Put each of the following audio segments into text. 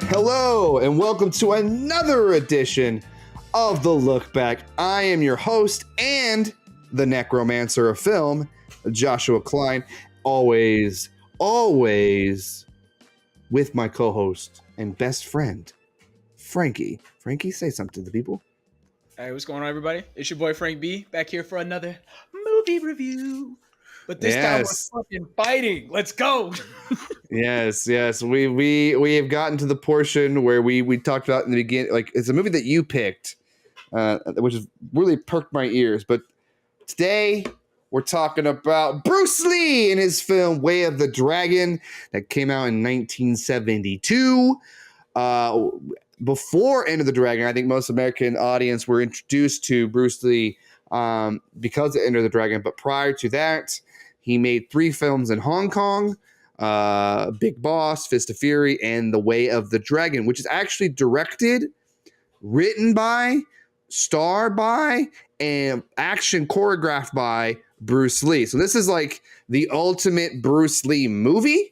Hello, and welcome to another edition of The Look Back. I am your host and the necromancer of film, Joshua Klein. Always with my co-host and best friend, Frankie. Frankie, say something to the people. Hey, what's going on, everybody? It's your boy Frank B back here for another movie review. But this time we're fucking fighting. Let's go. Yes. We have gotten to the portion where we talked about in the beginning. Like, it's a movie that you picked, which has really perked my ears. But today we're talking about Bruce Lee and his film Way of the Dragon that came out in 1972. Before Enter the Dragon, I think most American audience were introduced to Bruce Lee because of Enter the Dragon. But prior to that, he made 3 films in Hong Kong: Big Boss, Fist of Fury, and The Way of the Dragon, which is actually directed, written by, starred by, and action choreographed by Bruce Lee. So this is like the ultimate Bruce Lee movie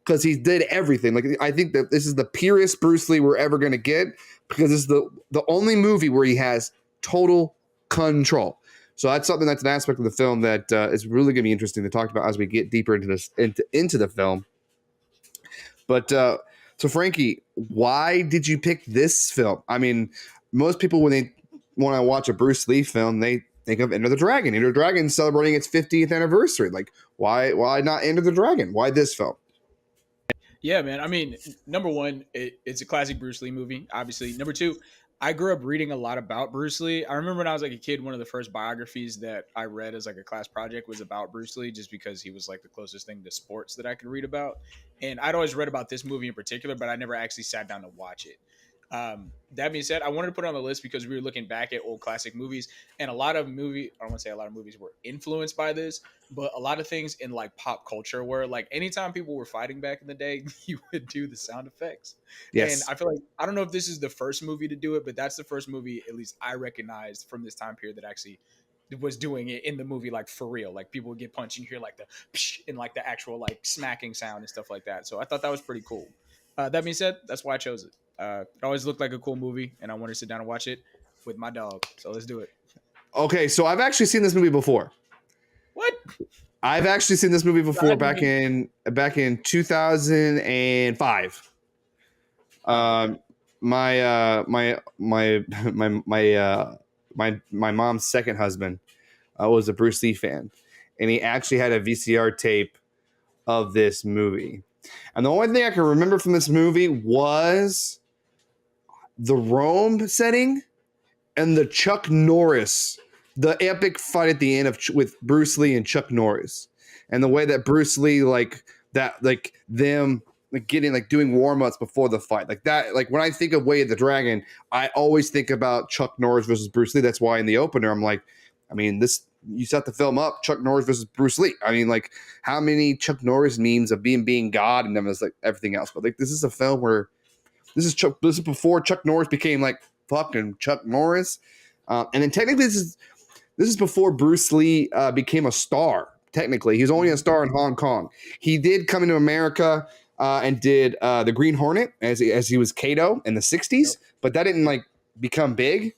because he did everything. Like, I think that this is the purest Bruce Lee we're ever going to get because this is the only movie where he has total control. So that's an aspect of the film that is really going to be interesting to talk about as we get deeper into this into the film. But so Frankie, why did you pick this film? I mean, most people when they want to watch a Bruce Lee film, they think of Enter the Dragon. Enter the Dragon celebrating its 50th anniversary. Like, why not Enter the Dragon? Why this film? Yeah, man. I mean, number one, it's a classic Bruce Lee movie, obviously. Number two, I grew up reading a lot about Bruce Lee. I remember when I was like a kid, one of the first biographies that I read as like a class project was about Bruce Lee, just because he was like the closest thing to sports that I could read about. And I'd always read about this movie in particular, but I never actually sat down to watch it. That being said, I wanted to put it on the list because we were looking back at old classic movies, and I don't want to say a lot of movies were influenced by this, but a lot of things in like pop culture were like anytime people were fighting back in the day, you would do the sound effects. Yes. And I feel like, I don't know if this is the first movie to do it, but that's the first movie, at least I recognized from this time period, that actually was doing it in the movie, like for real. Like people would get punched and you hear like the psh and like the actual like smacking sound and stuff like that. So I thought that was pretty cool. That being said, that's why I chose it. It always looked like a cool movie, and I wanted to sit down and watch it with my dog. So let's do it. Okay, so I've actually seen this movie before. What? I've actually seen this movie before back in 2005. My mom's second husband was a Bruce Lee fan, and he actually had a VCR tape of this movie. And the only thing I can remember from this movie was the Rome setting and the Chuck Norris, the epic fight at the end with Bruce Lee and Chuck Norris, and the way that Bruce Lee them getting like doing warm-ups before the fight, like that. Like when I think of Way of the Dragon, I always think about Chuck Norris versus Bruce Lee. That's why in the opener I'm like, I mean, this, you set the film up, Chuck Norris versus Bruce Lee. I mean, like, how many Chuck Norris memes of being God and then it's like everything else. But like, this is a film where this is before Chuck Norris became like fucking Chuck Norris, and then technically this is before Bruce Lee became a star. Technically, he's only a star in Hong Kong. He did come into America and did the Green Hornet as he was Kato in the '60s, but that didn't become big.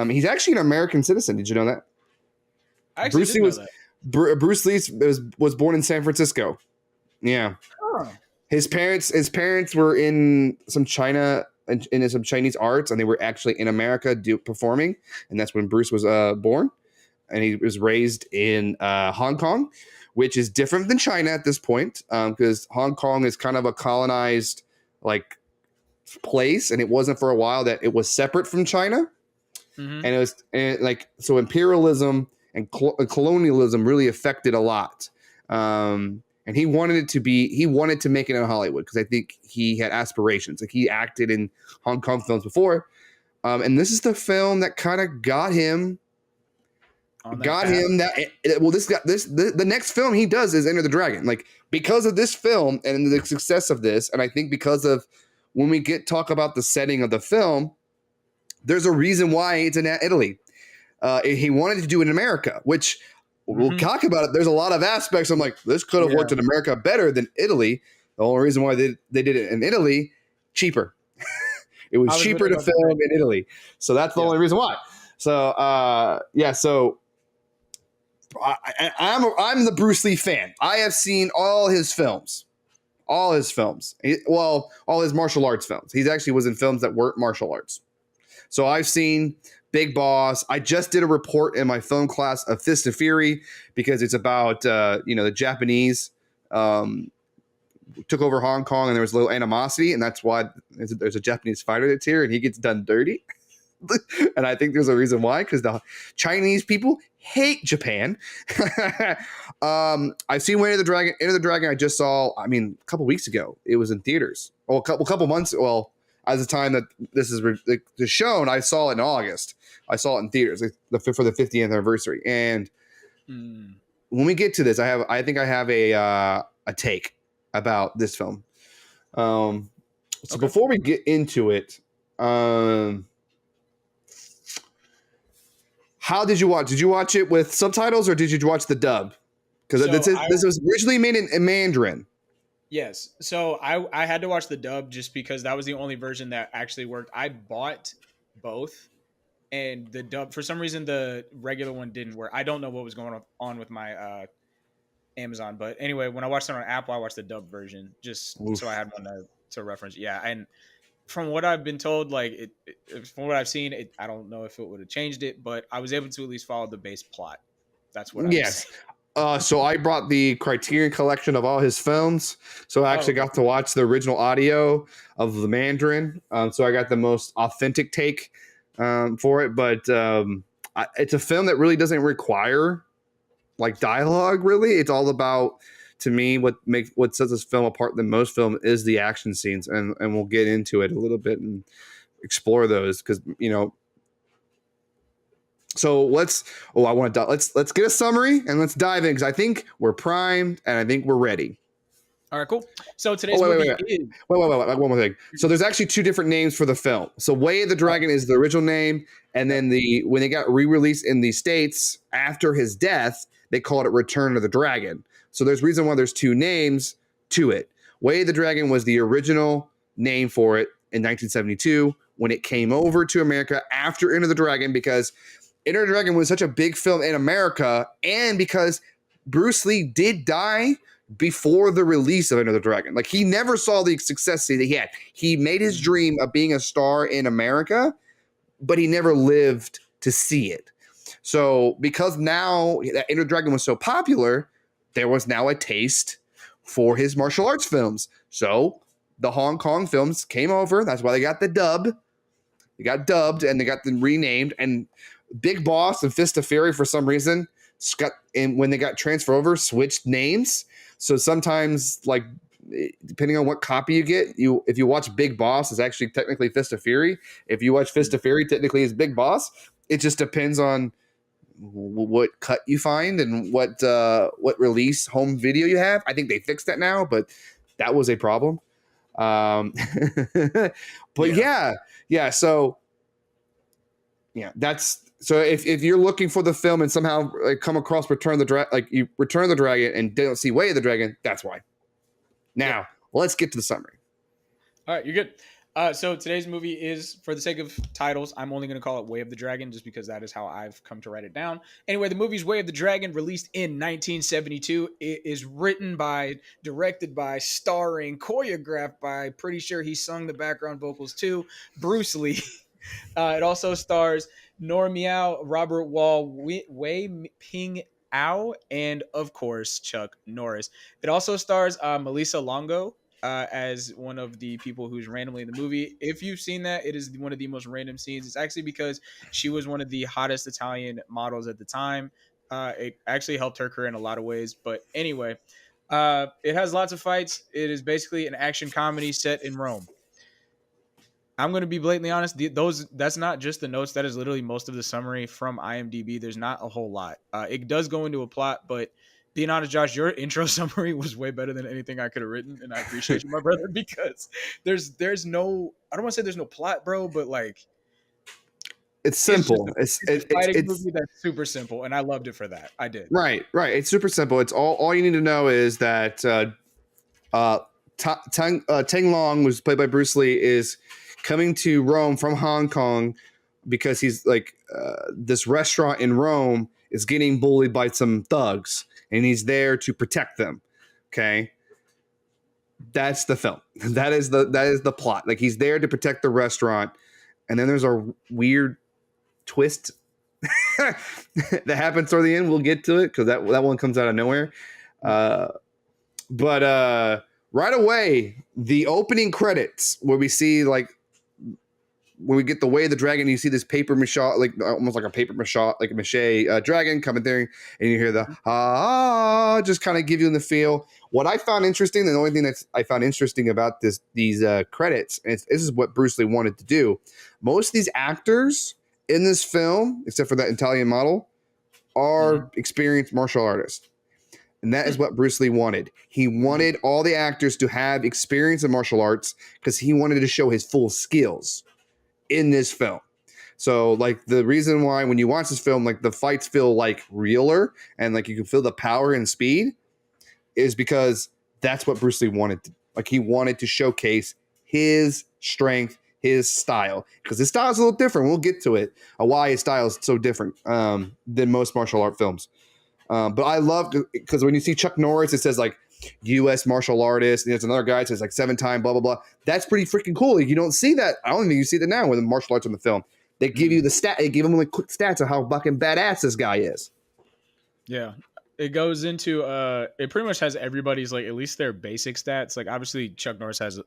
He's actually an American citizen. Did you know that? Bruce Lee was born in San Francisco. Yeah. Huh. His parents were in some some Chinese arts, and they were actually in America performing, and that's when Bruce was born. And he was raised in Hong Kong, which is different than China at this point, because Hong Kong is kind of a colonized place, and it wasn't for a while that it was separate from China. Mm-hmm. And so imperialism and colonialism really affected a lot. And he wanted to make it in Hollywood because I think he had aspirations. Like, he acted in Hong Kong films before. And this is the film that kind of got him the next film he does is Enter the Dragon. Like, because of this film and the success of this, and I think because of when we talk about the setting of the film, there's a reason why it's in Italy. He wanted to do it in America, which we'll talk about it. There's a lot of aspects. I'm like, this could have worked in America better than Italy. The only reason why they did it in Italy, cheaper. It was I was cheaper literally to about to film say, in Italy. So that's the yeah. only reason why. So yeah, so I'm the Bruce Lee fan. I have seen all his films. All his films. Well, all his martial arts films. He actually was in films that weren't martial arts. So I've seen Big Boss. I just did a report in my film class of Fist of Fury because it's about the Japanese took over Hong Kong and there was a little animosity, and that's why there's a Japanese fighter that's here and he gets done dirty. And I think there's a reason why, because the Chinese people hate Japan. I've seen Way of the Dragon. Enter the Dragon. I just saw. I mean, a couple weeks ago, it was in theaters. Well, a couple months. Well, as the time that this is shown, I saw it in August. I saw it in theaters for the 50th anniversary. And when we get to this, I think I have a take about this film. So before we get into it, how did you watch? Did you watch it with subtitles or did you watch the dub? Because this was originally made in Mandarin. Yes. So I had to watch the dub just because that was the only version that actually worked. I bought both, and the dub, for some reason, the regular one didn't work. I don't know what was going on with my Amazon. But anyway, when I watched it on Apple, I watched the dub version just so I had one to reference. Yeah. And from what I've been told, like from what I've seen, I don't know if it would have changed it, but I was able to at least follow the base plot. That's what I Yes. So I brought the Criterion collection of all his films. So I actually got to watch the original audio of the Mandarin. So I got the most authentic take for it. But it's a film that really doesn't require like dialogue, really. It's all about, to me, what sets this film apart than most film is the action scenes. And we'll get into it a little bit and explore those because, so let's get a summary and let's dive in because I think we're primed and I think we're ready. All right, cool. So today's movie is... Wait, one more thing. So there's actually two different names for the film. So Way of the Dragon is the original name, and then when they got re-released in the States after his death, they called it Return of the Dragon. So there's reason why there's two names to it. Way of the Dragon was the original name for it in 1972 when it came over to America after Enter the Dragon, because Enter the Dragon was such a big film in America, and because Bruce Lee did die before the release of Enter the Dragon. Like, he never saw the success that he had. He made his dream of being a star in America, but he never lived to see it. So because now that Enter the Dragon was so popular, there was now a taste for his martial arts films. So the Hong Kong films came over. That's why they got the dub. They got dubbed and they got them renamed. And Big Boss and Fist of Fury, for some reason, when they got transferred over, switched names. So sometimes, like, depending on what copy you get, if you watch Big Boss, it's actually technically Fist of Fury. If you watch Fist of Fury, technically it's Big Boss. It just depends on what cut you find and what release home video you have. I think they fixed that now, but that was a problem. But yeah. So yeah, so if you're looking for the film and somehow come across Return of the Dragon and don't see Way of the Dragon, that's why. Now, let's get to the summary. All right, you're good. So today's movie is, for the sake of titles, I'm only going to call it Way of the Dragon just because that is how I've come to write it down. Anyway, the movie's Way of the Dragon, released in 1972. It is written by, directed by, starring, choreographed by, pretty sure he sung the background vocals too, Bruce Lee. It also stars Nora Miao, Robert Wall, Wei Ping Ao, and of course Chuck Norris. It also stars Melissa Longo as one of the people who's randomly in the movie. If you've seen that, it is one of the most random scenes. It's actually because she was one of the hottest Italian models at the time. It actually helped her career in a lot of ways. But anyway, it has lots of fights. It is basically an action comedy set in Rome. I'm going to be blatantly honest. That's not just the notes. That is literally most of the summary from IMDb. There's not a whole lot. It does go into a plot, but being honest, Josh, your intro summary was way better than anything I could have written, and I appreciate you, my brother, because there's no, I don't want to say there's no plot, bro, but like, it's simple. It's a fighting movie that's super simple, and I loved it for that. I did. Right. It's super simple. It's all you need to know is that Teng Long, who's played by Bruce Lee, is coming to Rome from Hong Kong because he's like this restaurant in Rome is getting bullied by some thugs, and he's there to protect them. Okay, that's the film. That is the plot. Like he's there to protect the restaurant, and then there's a weird twist that happens toward the end. We'll get to it because that one comes out of nowhere. But right away, the opening credits where we see like when we get the Way of the Dragon, you see this paper mache, like almost like a paper mache, like a mache dragon coming there, and you hear the just kind of give you the feel. What I found interesting, the only thing that I found interesting about these credits, and this is what Bruce Lee wanted to do. Most of these actors in this film, except for that Italian model, are experienced martial artists. And that is what Bruce Lee wanted. He wanted all the actors to have experience in martial arts because he wanted to show his full skills in this film. So like the reason why when you watch this film, like the fights feel like realer and like you can feel the power and speed is because that's what Bruce Lee wanted. Like he wanted to showcase his strength, his style, because his style is a little different. We'll get to it. Why his style is so different than most martial art films. But I love because when you see Chuck Norris, it says like U.S. martial artist, and there's another guy that says like 7-time blah blah blah. That's pretty freaking cool. You don't see that. I don't think you see that now with the martial arts in the film. They give you the stat. They give them like quick stats of how fucking badass this guy is. Yeah, it goes into it pretty much has everybody's like at least their basic stats. Like obviously Chuck Norris has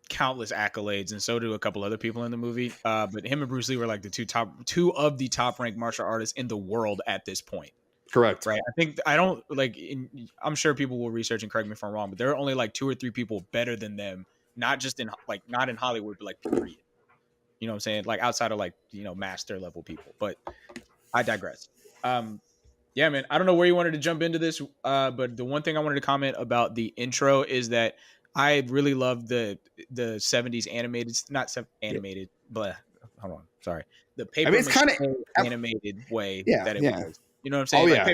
countless accolades, and so do a couple other people in the movie. But him and Bruce Lee were like the two of the top ranked martial artists in the world at this point. Correct. Right. I'm sure people will research and correct me if I'm wrong, but there are only like 2 or 3 people better than them, not in Hollywood, but like period. You know what I'm saying? Like outside of like, master level people, but I digress. Yeah, man, I don't know where you wanted to jump into this. But the one thing I wanted to comment about the intro is that I really love the 70s animated, animated, but hold on. Sorry. The paper it's kind of animated way that it was. You know what I'm saying? Oh, yeah.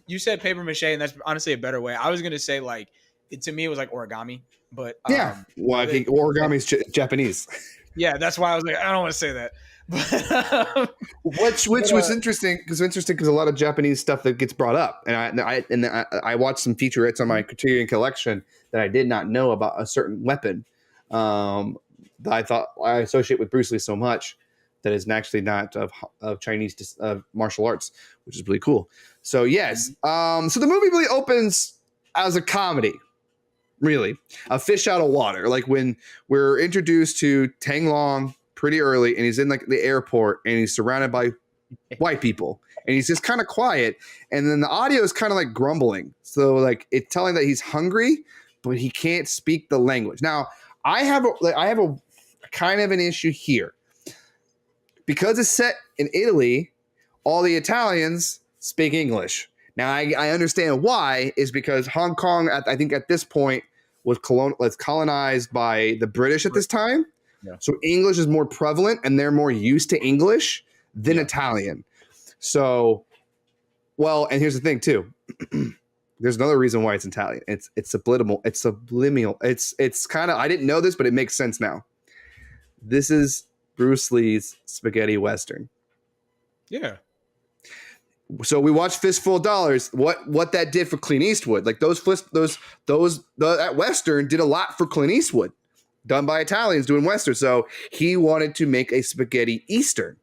You said paper mache, and that's honestly a better way. I was going to say, like, to me, it was like origami. But well, I think origami is Japanese. Yeah, that's why I was like, I don't want to say that. Which was interesting because a lot of Japanese stuff that gets brought up, and I watched some featurettes on my Criterion collection that I did not know about a certain weapon that I thought I associate with Bruce Lee so much that is actually not of Chinese martial arts, which is really cool. So yes, so the movie really opens as a comedy. Really, a fish out of water. Like when we're introduced to Tang Long pretty early, and he's in like the airport, and he's surrounded by white people, and he's just kind of quiet, and then the audio is kind of like grumbling. So like it's telling that he's hungry, but he can't speak the language. Now I have a kind of an issue here because it's set in Italy. All the Italians speak English. Now I understand why is because Hong Kong, I think at this point, was colonized by the British at this time. Yeah. So English is more prevalent and they're more used to English than Italian. So, well, and here's the thing too. There's another reason why it's Italian. It's subliminal. It's subliminal. It's kind of, I didn't know this, but it makes sense now. This is Bruce Lee's spaghetti Western. Yeah. So we watched Fistful of Dollars. What that did for Clint Eastwood, like that Western did a lot for Clint Eastwood, done by Italians doing Western. So he wanted to make a spaghetti Eastern,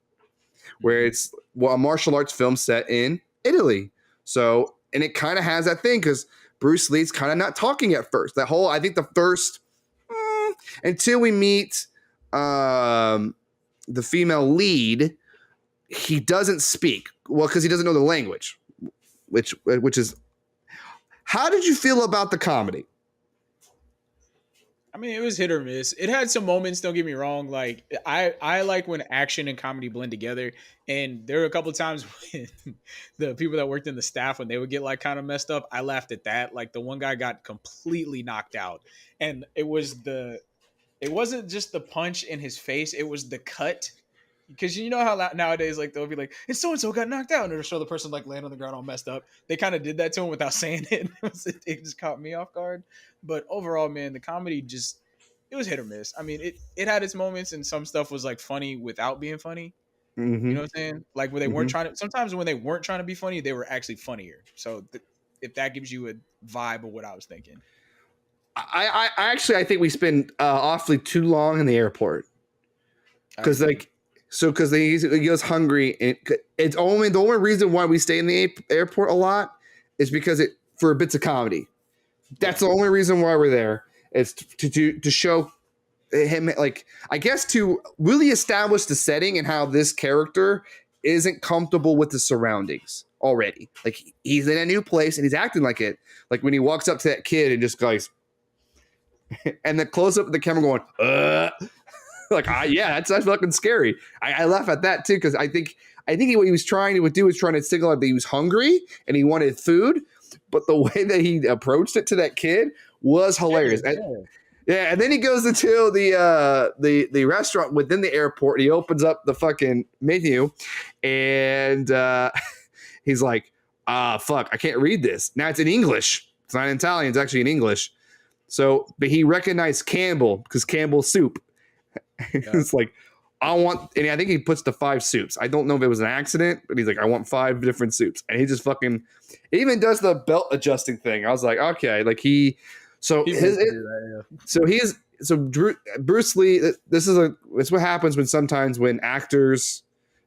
where it's a martial arts film set in Italy. So, and it kind of has that thing because Bruce Lee's kind of not talking at first. I think the first until we meet the female lead, he doesn't speak. Well, because he doesn't know the language, which is. How did you feel about the comedy? I mean, it was hit or miss. It had some moments. Don't get me wrong. Like I like when action and comedy blend together. And there were a couple of times when the people that worked in the staff, when they would get like kind of messed up, I laughed at that. Like the one guy got completely knocked out, and it wasn't just the punch in his face. It was the cut. Because you know how nowadays, like, they'll be like, and so-and-so got knocked out, and it'll show the person, like, laying on the ground all messed up. They kind of did that to him without saying it. It just caught me off guard. But overall, man, the comedy just, it was hit or miss. I mean, it had its moments, and some stuff was like funny without being funny. You Mm-hmm. know what I'm saying? Like when they weren't trying to. Sometimes when they weren't trying to be funny, they were actually funnier. So if that gives you a vibe of what I was thinking, I think we spend awfully too long in the airport because he goes hungry, and it's only the only reason why we stay in the airport a lot is because it for bits of comedy. That's the only reason why we're there. It's to show him, like, I guess, to really establish the setting and how this character isn't comfortable with the surroundings already. Like, he's in a new place and he's acting like it. Like when he walks up to that kid and just goes, and the close up of the camera going, like, yeah, that's fucking scary. I laugh at that too because I think what he was trying to do was trying to signal that he was hungry and he wanted food, but the way that he approached it to that kid was hilarious. Yeah, and then he goes into the restaurant within the airport. He opens up the fucking menu, and he's like, fuck, I can't read this. Now it's in English. It's not in Italian. It's actually in English. So, but he recognized Campbell because Campbell's soup. Yeah. It's like, and I think he puts the 5 soups. I don't know if it was an accident, but he's like, I want 5 different soups. And he just fucking, even does the belt adjusting thing. I was like, okay, like Bruce Lee. This is what happens when actors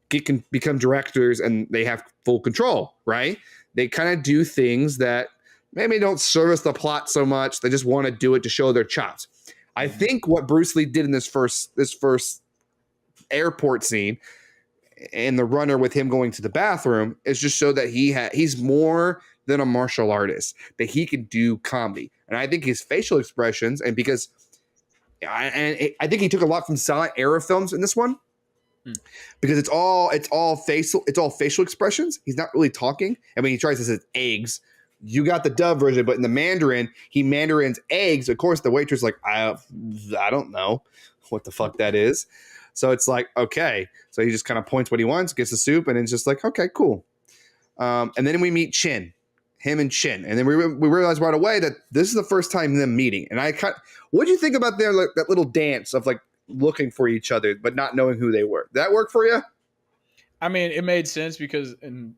can become directors and they have full control, right? They kind of do things that maybe don't service the plot so much. They just want to do it to show their chops. I think what Bruce Lee did in this first airport scene and the runner with him going to the bathroom is just show that he's more than a martial artist, that he can do comedy. And I think his facial expressions, and because I think he took a lot from silent era films in this one, because it's all facial expressions. He's not really talking. I mean, he tries to say eggs. You got the dub version, but in the Mandarin, he mandarins eggs. Of course, the waitress is like, I don't know what the fuck that is. So it's like, okay. So he just kind of points what he wants, gets the soup, and it's just like, okay, cool. And then we meet him and Chin. And then we realize right away that this is the first time them meeting. And what do you think about that little dance of like looking for each other, but not knowing who they were? Did that work for you? I mean, it made sense because on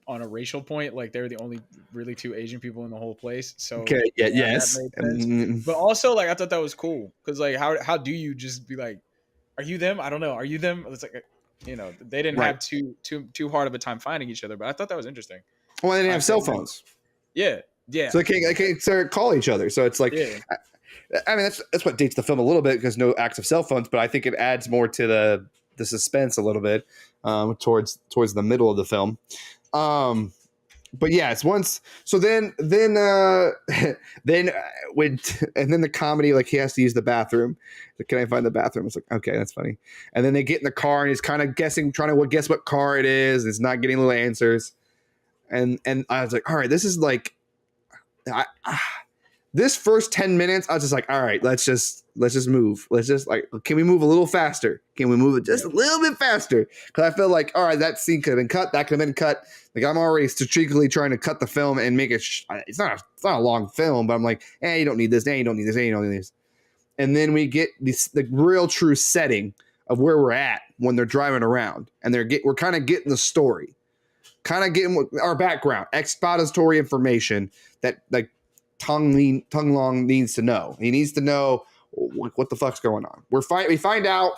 a racial point, like they were the only really 2 Asian people in the whole place. So okay, yeah, yes. But also, like, I thought that was cool because, like, how do you just be like, are you them? I don't know. Are you them? It's like, they didn't have too hard of a time finding each other, but I thought that was interesting. Well, they didn't have cell phones. Yeah. So they can't start call each other. So it's like, I mean, that's what dates the film a little bit because no active cell phones, but I think it adds more to the suspense a little bit towards the middle of the film. But yeah, it's once. So then the comedy, like he has to use the bathroom. Like, can I find the bathroom? It's like, okay, that's funny. And then they get in the car and he's kind of trying to guess what car it is. And it's not getting little answers. And I was like, all right, this is like, this first 10 minutes, I was just like, all right, let's just move. Let's just like, can we move a little faster? Can we move it just a little bit faster? Because I feel like, all right, that scene could have been cut. That could have been cut. Like, I'm already strategically trying to cut the film and make it. It's not a long film, but I'm like, you don't need this. You don't need this. You don't need this. And then we get the real true setting of where we're at when they're driving around, and we're kind of getting the story, kind of getting our background, expository information that like Tung Long needs to know. He needs to know what the fuck's going on. We find out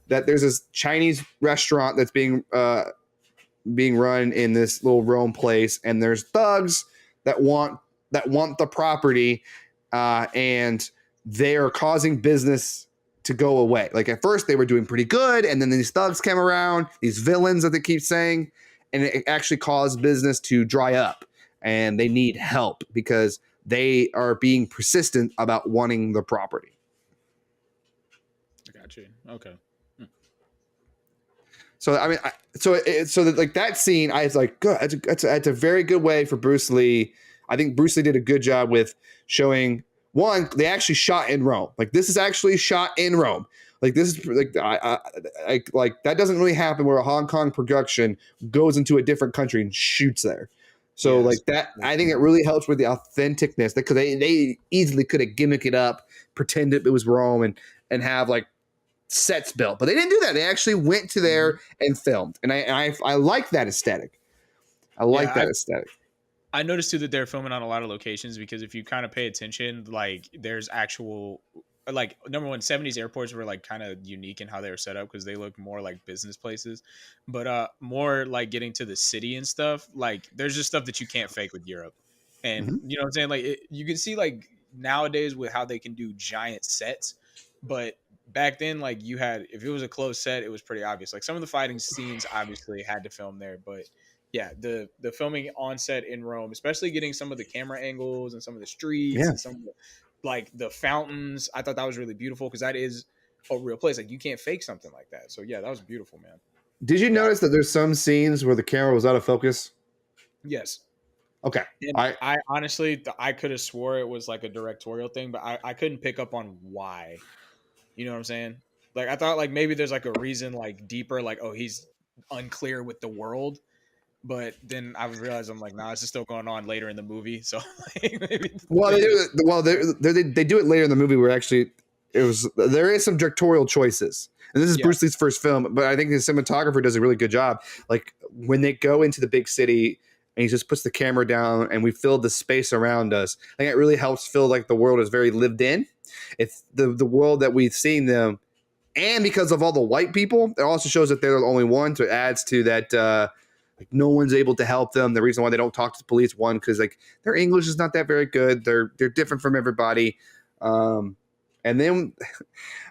that there's this Chinese restaurant that's being run in this little Rome place, and there's thugs that want the property, and they are causing business to go away. Like, at first they were doing pretty good, and then these thugs came around, these villains that they keep saying, and it actually caused business to dry up, and they need help because they are being persistent about wanting the property. I got you. Okay. So I mean, that scene, I was like, good. That's a very good way for Bruce Lee. I think Bruce Lee did a good job with showing, one, they actually shot in Rome. Like, this is actually shot in Rome. Like, this is like that doesn't really happen where a Hong Kong production goes into a different country and shoots there. So Yeah, like that, I think it really helps with the authenticness because they easily could have gimmicked it up, pretend it was Rome, and have like sets built, but they didn't do that. They actually went to there and filmed, and I like that aesthetic. I like yeah. that aesthetic. I noticed too that they're filming on a lot of locations because if you kind of pay attention, like there's actual like number one, 70s airports were like kind of unique in how they were set up because they look more like business places. But more like getting to the city and stuff, like there's just stuff that you can't fake with Europe. And Mm-hmm. you know what I'm saying? Like you can see like nowadays with how they can do giant sets, but back then like you had if it was a closed set, it was pretty obvious. Like some of the fighting scenes obviously had to film there, but yeah, the filming on set in Rome, especially getting some of the camera angles and some of the streets Yeah. and some of the, like the fountains, I thought that was really beautiful because that is a real place. Like you can't fake something like that. So yeah, that was beautiful, man. Did you Yeah. notice that there's some scenes where the camera was out of focus? Yes. Okay. And I honestly, I could have swore it was like a directorial thing, but I couldn't pick up on why. You know what I'm saying? Like I thought like maybe there's like a reason like deeper, like, oh, he's unclear with the world. But then I realized I'm like, nah, this is still going on later in the movie. So like, maybe Well, they do it later in the movie where actually there is some directorial choices. And this is Yeah. Bruce Lee's first film, but I think the cinematographer does a really good job. Like when they go into the big city and he just puts the camera down and we fill the space around us, I think it really helps feel like the world is very lived in. It's the world that we've seen them. And because of all the white people, it also shows that they're the only ones. So it adds to that like no one's able to help them. The reason why they don't talk to the police, one, because like their English is not that very good. They're different from everybody. And then,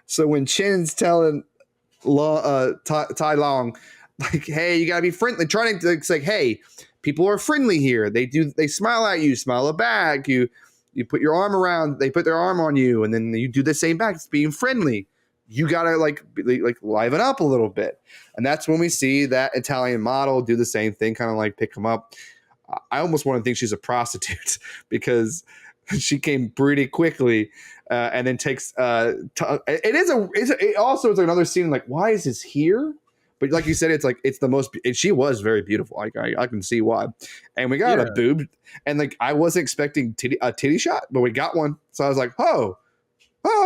so when Chin's telling Tai Long, like, hey, you gotta be friendly, trying to, it's like, hey, people are friendly here. They smile at you, smile back. You put your arm around, they put their arm on you, and then you do the same back. It's being friendly. You gotta like liven up a little bit, and that's when we see that Italian model do the same thing, kind of like pick them up. I almost want to think she's a prostitute because she came pretty quickly, and then takes. It also is another scene like, why is this here? But like you said, it's the most. She was very beautiful. I can see why, and we got a boob, and like I wasn't expecting a titty shot, but we got one, so I was like, oh,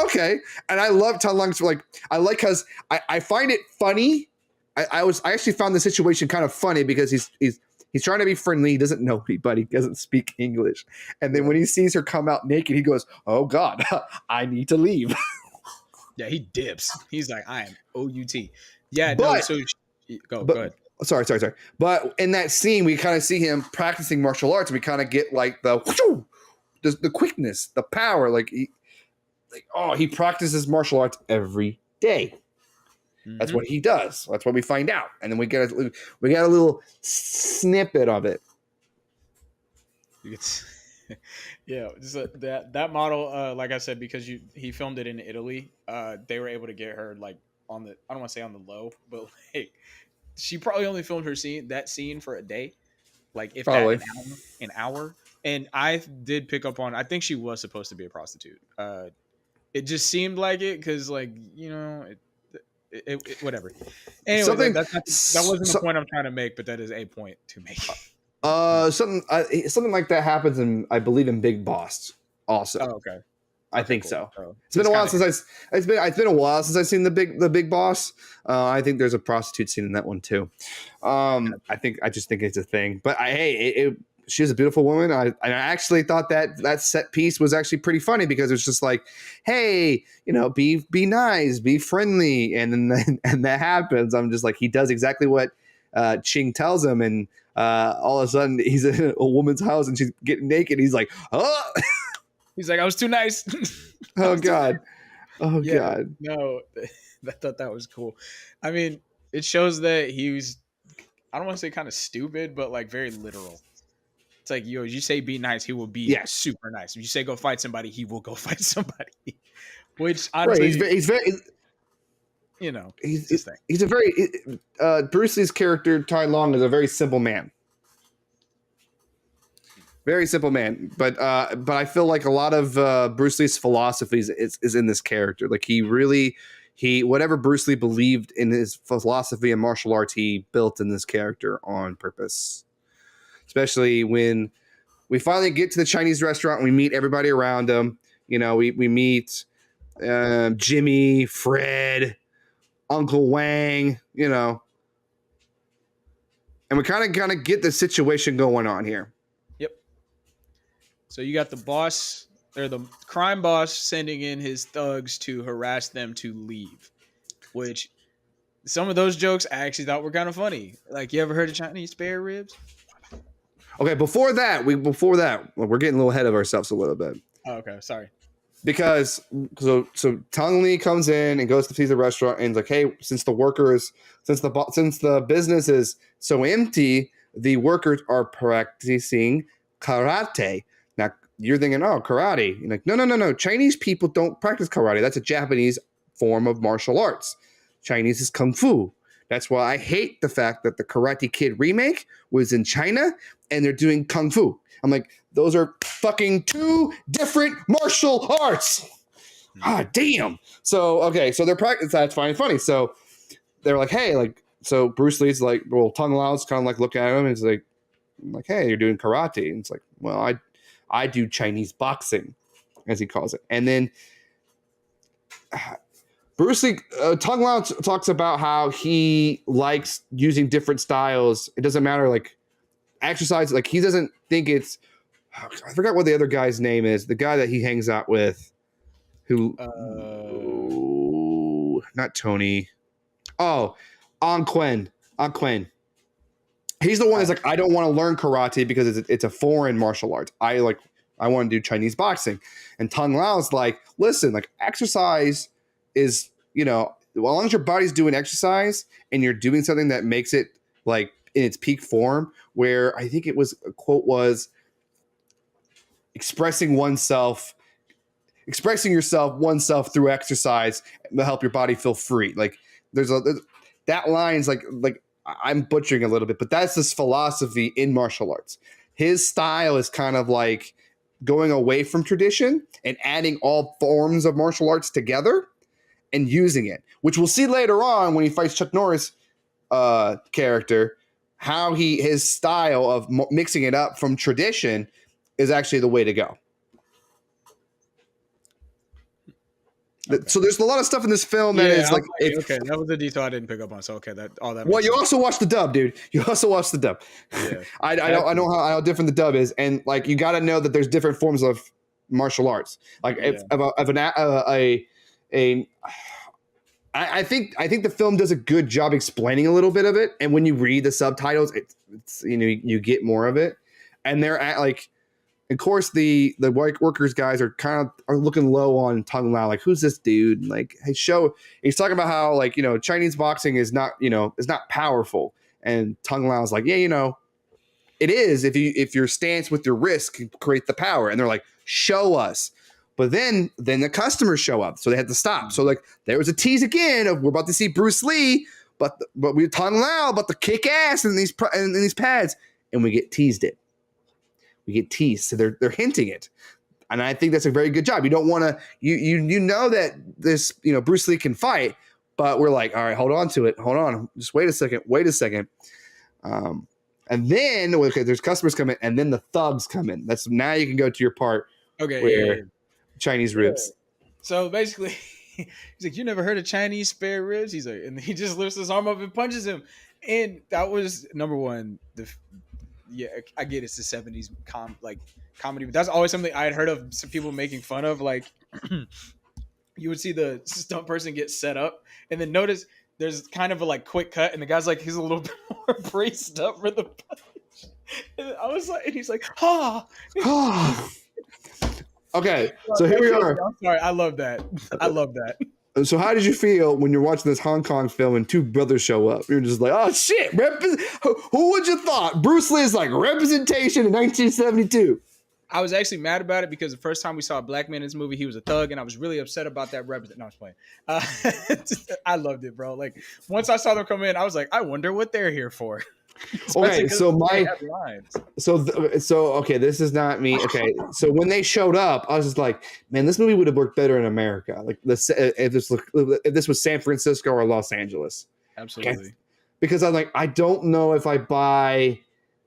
okay. And I love Tai Lung's like because I find it funny. I actually found the situation kind of funny because he's trying to be friendly. He doesn't know anybody. He doesn't speak English. And then when he sees her come out naked, he goes, "Oh God, I need to leave." Yeah, he dips. He's like, I am OUT. Yeah, But- no. So go ahead. Sorry. But in that scene, we kind of see him practicing martial arts. We kind of get like the quickness, the power. He practices martial arts every day. That's what he does. That's what we find out, and then we get a little snippet of it. Yeah, just that model. Like I said, because he filmed it in Italy, they were able to get her like on the, I don't want to say on the low, but like she probably only filmed that scene for a day, like if Probably. that an hour. And I did pick up on, I think she was supposed to be a prostitute. It just seemed like it because like it whatever. Anyway, that wasn't the point I'm trying to make, but that is a point to make. Something like that happens in, I believe, in Big Boss also. Oh, okay. I think cool. so. Oh, it's been a while since it's been a while since I've seen the Big Boss. I think there's a prostitute scene in that one too. I just think it's a thing. But she's a beautiful woman. I actually thought that set piece was actually pretty funny because it's just like, hey, be nice, be friendly, and then and that happens. I'm just like, he does exactly what Ching tells him, and all of a sudden he's in a woman's house and she's getting naked. He's like, oh. He's like, I was too nice. Oh God. Oh yeah, God. No, I thought that was cool. I mean, it shows that he was, I don't want to say kind of stupid, but like very literal. It's like, you say be nice, he will be super nice. If you say go fight somebody, he will go fight somebody. Which honestly, right. He's very he's a very Bruce Lee's character, Tai Long, is a very simple man. Very simple man, but I feel like a lot of Bruce Lee's philosophies is in this character. Like whatever Bruce Lee believed in his philosophy and martial arts, he built in this character on purpose. especially when we finally get to the Chinese restaurant and we meet everybody around them. You know, we meet Jimmy, Fred, Uncle Wang, you know, and we kind of get the situation going on here. Yep. So you got the boss or the crime boss sending in his thugs to harass them to leave, which some of those jokes I actually thought were kind of funny. Like, you ever heard of Chinese spare ribs? Okay, before that, we're getting a little ahead of ourselves a little bit. Oh, okay, sorry. Because so Tong Li comes in and goes to see the restaurant and is like, hey, since the business is so empty, the workers are practicing karate. Now you're thinking, oh, karate. You're like, no. Chinese people don't practice karate. That's a Japanese form of martial arts. Chinese is kung fu. That's why I hate the fact that the Karate Kid remake was in China and they're doing kung fu. I'm like, those are fucking two different martial arts. Ah, damn. So, okay, so they're practicing. That's fine and funny. So they're like, hey, like, so Bruce Lee's like, well, Tung Lao's kind of like looking at him and he's like, hey, you're doing karate. And it's like, well, I do Chinese boxing, as he calls it. And then Bruce Lee, Tung Lao talks about how he likes using different styles. It doesn't matter, like, exercise. Like, he doesn't think it's, I forgot what the other guy's name is. The guy that he hangs out with, who, not Tony. Oh, An Quen. He's the one that's like, I don't want to learn karate because it's a foreign martial art. I want to do Chinese boxing. And Tung Lao's like, listen, like, exercise is, you know, as long as your body's doing exercise and you're doing something that makes it like in its peak form, where I think it was a quote was expressing yourself through exercise will help your body feel free. Like that line's like I'm butchering a little bit, but that's this philosophy in martial arts. His style is kind of like going away from tradition and adding all forms of martial arts together and using it, which we'll see later on when he fights Chuck Norris character, how his style of mixing it up from tradition is actually the way to go. Okay. So there's a lot of stuff in this film that is like, okay, that was a detail I didn't pick up on. So okay, that. Well, you also watched the dub, dude. You also watched the dub. Yeah. I know how different the dub is, and like you got to know that there's different forms of martial arts. Like I think the film does a good job explaining a little bit of it, and when you read the subtitles, it's you know, you get more of it. And they're at like, of course, the white workers guys are looking low on Tung Lao, like, who's this dude? And like, he's talking about how, like, you know, Chinese boxing is not powerful, and Tung Lao's like, yeah, you know, it is if your stance with your wrist can create the power. And they're like, show us. But then the customers show up, so they had to stop. So like there was a tease again of we're about to see Bruce Lee, but we Tung Lao about to kick ass in these pads, and we get teased it. We get teased, so they're hinting it, and I think that's a very good job. You don't want to you know that this, you know, Bruce Lee can fight, but we're like, all right, hold on to it, hold on, just wait a second, and then okay, there's customers come in, and then the thugs come in. That's now you can go to your part. Okay, where, yeah. Chinese ribs. So basically, he's like, you never heard of Chinese spare ribs? He's like, and he just lifts his arm up and punches him. And that was number one. I get it's the 70s comedy, but that's always something I had heard of some people making fun of. Like, you would see the stunt person get set up, and then notice there's kind of a like quick cut, and the guy's like, he's a little bit more braced up for the punch. And I was like, and he's like, Okay, so here we are. I'm sorry, I love that. So how did you feel when you're watching this Hong Kong film and two brothers show up? You're just like, oh shit, who would you thought? Bruce Lee's like representation in 1972. I was actually mad about it because the first time we saw a black man in this movie, he was a thug, and I was really upset about that represent. No, I was playing. I loved it, bro. Like, once I saw them come in, I was like, I wonder what they're here for. Okay, so okay, this is not me. Okay, so when they showed up, I was just like, man, this movie would have worked better in America. Like, if this was San Francisco or Los Angeles. Absolutely. Okay? Because I'm like, I don't know if I buy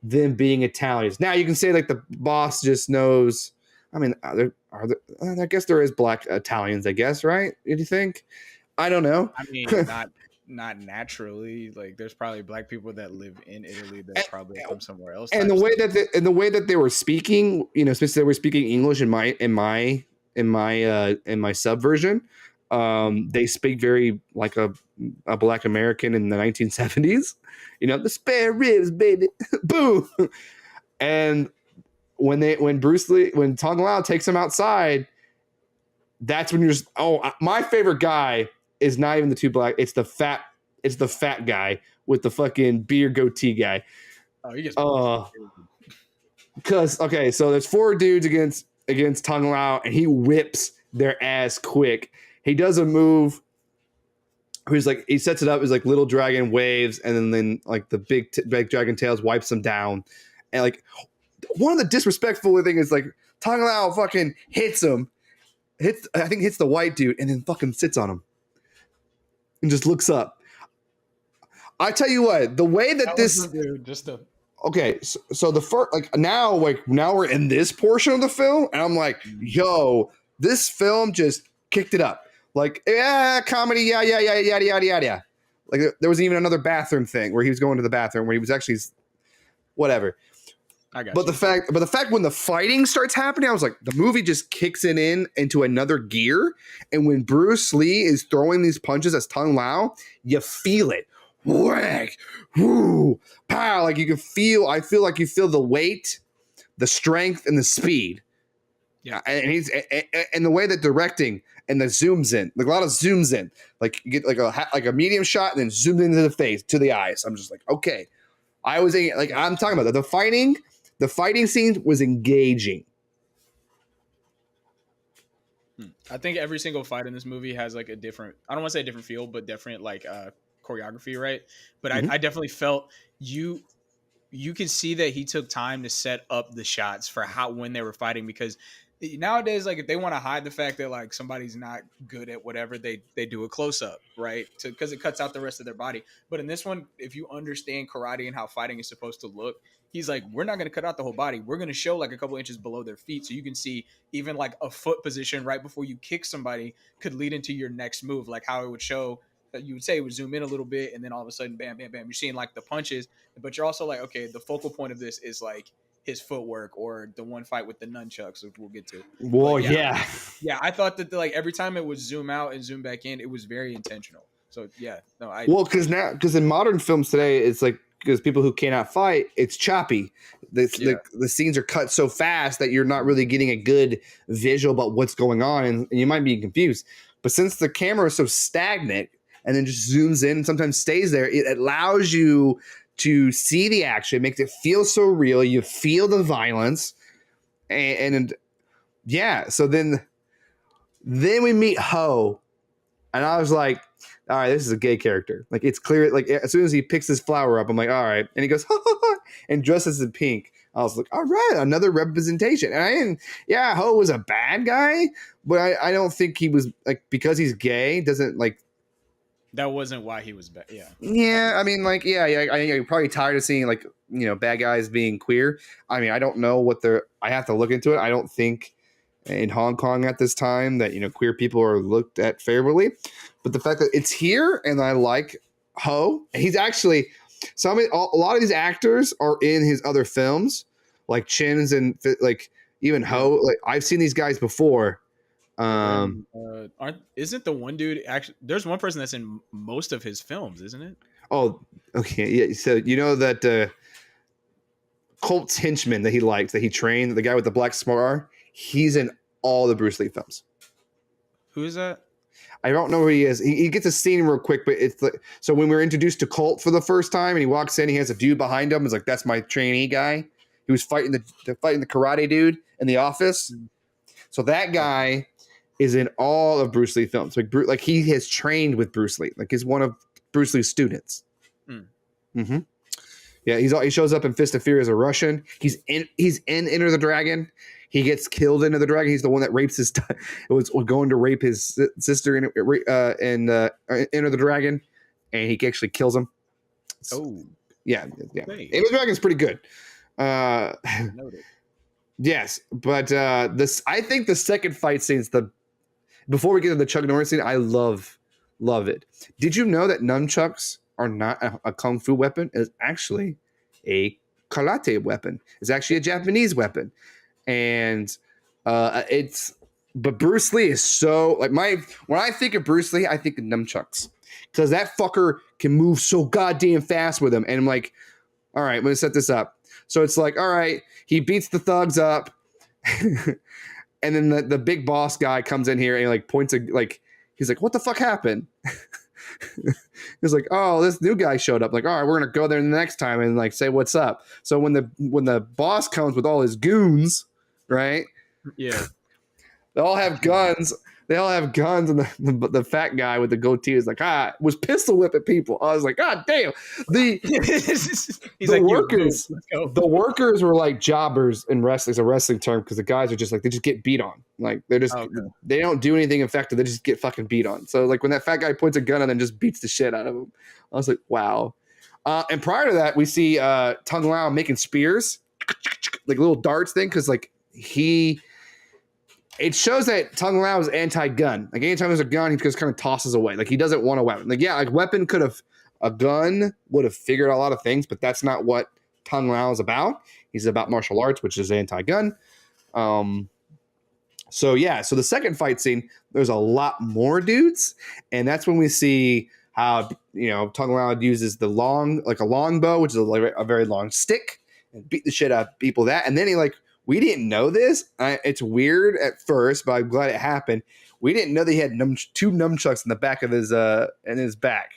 them being Italians. Now you can say like the boss just knows. I mean, I guess there is black Italians. I guess, right? Do you think? I don't know. I mean, not naturally. Like, there's probably black people that live in Italy that probably from somewhere else. And the way that they were speaking, especially they were speaking English in my subversion. They speak very like a black American in the 1970s. The spare ribs, baby, boo. And when Tong Lao takes him outside, that's when you're just, my favorite guy is not even the two black. It's the fat guy with the fucking beard goatee guy. Oh, he gets. Because so there's 4 dudes against Tong Lao, and he whips their ass quick. He does a move. He sets it up as like little dragon waves, and then like the big dragon tails wipes him down. And like one of the disrespectful thing is like Tong Lao fucking hits him, hits the white dude, and then fucking sits on him and just looks up. I tell you what, the way that this dude just a. Okay, so the first now we're in this portion of the film, and I'm like, yo, this film just kicked it up. Like, comedy, yada. Like there was even another bathroom thing where he was going to the bathroom where he was actually whatever. I got but you. the fact when the fighting starts happening, I was like, the movie just kicks it into another gear. And when Bruce Lee is throwing these punches as Tong Lao, you feel it. Whack, whoo, pow! Like I feel like you feel the weight, the strength, and the speed. Yeah, and the way that directing and the zooms in, like a lot of zooms in, like you get like a medium shot and then zoom into the face to the eyes. I'm just like, okay, I'm talking about the fighting. The fighting scene was engaging. I think every single fight in this movie has like a different. I don't want to say a different feel, but different like choreography, right? But I definitely felt you can see that he took time to set up the shots for when they were fighting, because nowadays, like, if they want to hide the fact that like somebody's not good at whatever, they do a close-up, right, because it cuts out the rest of their body. But in this one, if you understand karate and how fighting is supposed to look, he's like, we're not going to cut out the whole body, we're going to show like a couple inches below their feet, so you can see even like a foot position right before you kick somebody could lead into your next move, like how it would show that you would say it would zoom in a little bit, and then all of a sudden, bam, bam, bam, you're seeing like the punches, but you're also like, okay, the focal point of this is like his footwork or the one fight with the nunchucks, which we'll get to. Whoa, yeah. I thought that like every time it would zoom out and zoom back in, it was very intentional. So because in modern films today, it's like, because people who cannot fight, it's choppy. The scenes are cut so fast that you're not really getting a good visual about what's going on, and you might be confused. But since the camera is so stagnant and then just zooms in and sometimes stays there, it allows you to see the action. It makes it feel so real. You feel the violence, and so then we meet Ho, and I was like, all right, this is a gay character. Like, it's clear. Like, as soon as he picks his flower up, I'm like, all right. And he goes, ha, ha, ha, and dresses in pink. I was like, all right, another representation. And Ho was a bad guy, but I don't think he was, like, because he's gay doesn't, like, that wasn't why he was bad. Yeah. Yeah. I mean, like, you're probably tired of seeing, like, bad guys being queer. I mean, I don't know I have to look into it. I don't think in Hong Kong at this time that, queer people are looked at favorably, but the fact that it's here, and I like Ho, he's actually a lot of these actors are in his other films, like Chins and like even Ho. Like, I've seen these guys before. Isn't the one dude actually? There's one person that's in most of his films, isn't it? Oh, okay, yeah. So that Colt's henchman that he liked, that he trained, the guy with the black scar, he's in all the Bruce Lee films. Who is that? I don't know who he is. He gets a scene real quick, but it's like, so when we're introduced to Colt for the first time, and he walks in, he has a dude behind him. He's like, "That's my trainee guy." He was fighting the karate dude in the office. So that guy is in all of Bruce Lee films. Like he has trained with Bruce Lee. Like he's one of Bruce Lee's students. Mm-hmm. Yeah, he shows up in Fist of Fear as a Russian. He's in Enter the Dragon. He gets killed in Enter the Dragon. He's the one that rapes was going to rape his sister in Enter the Dragon, and he actually kills him. Oh, yeah. Enter the Dragon's pretty good. Uh, Noted. yes, but this I think the second fight scene is the before we get to the Chuck Norris scene, I love it. Did you know that nunchucks are not a kung fu weapon? It's actually a karate weapon. It's actually a Japanese weapon, and it's. But Bruce Lee is so like my when I think of Bruce Lee, I think of nunchucks because that fucker can move so goddamn fast with them. And I'm like, all right, I'm gonna set this up. So it's like, all right, he beats the thugs up. And then the big boss guy comes in here and like points a like he's like, what the fuck happened? He's like, oh, this new guy showed up. Like, all right, we're gonna go there the next time and like say what's up. So when the boss comes with all his goons, right? Yeah. They all have guns. They all have guns, and the fat guy with the goatee is like, was pistol whipping people. I was like, God damn. He's The like, workers, let's go. the workers were like jobbers in wrestling. It's a wrestling term because the guys are just like they just get beat on. Like they don't do anything effective. They just get fucking beat on. So like when that fat guy points a gun at them, just beats the shit out of them. I was like, wow. And prior to that, we see Tung Lao making spears, like little darts thing, because like it shows that Tung Lao is anti-gun. Like anytime there's a gun, he just kind of tosses away. Like he doesn't want a weapon. Like yeah, like a gun would have figured out a lot of things, but that's not what Tung Lao is about. He's about martial arts, which is anti-gun. So the second fight scene, there's a lot more dudes, and that's when we see how Tung Lao uses a longbow, which is a very long stick, and beat the shit out of people with that, and then he like. We didn't know this. It's weird at first, but I'm glad it happened. We didn't know that he had two nunchucks in the back of his back,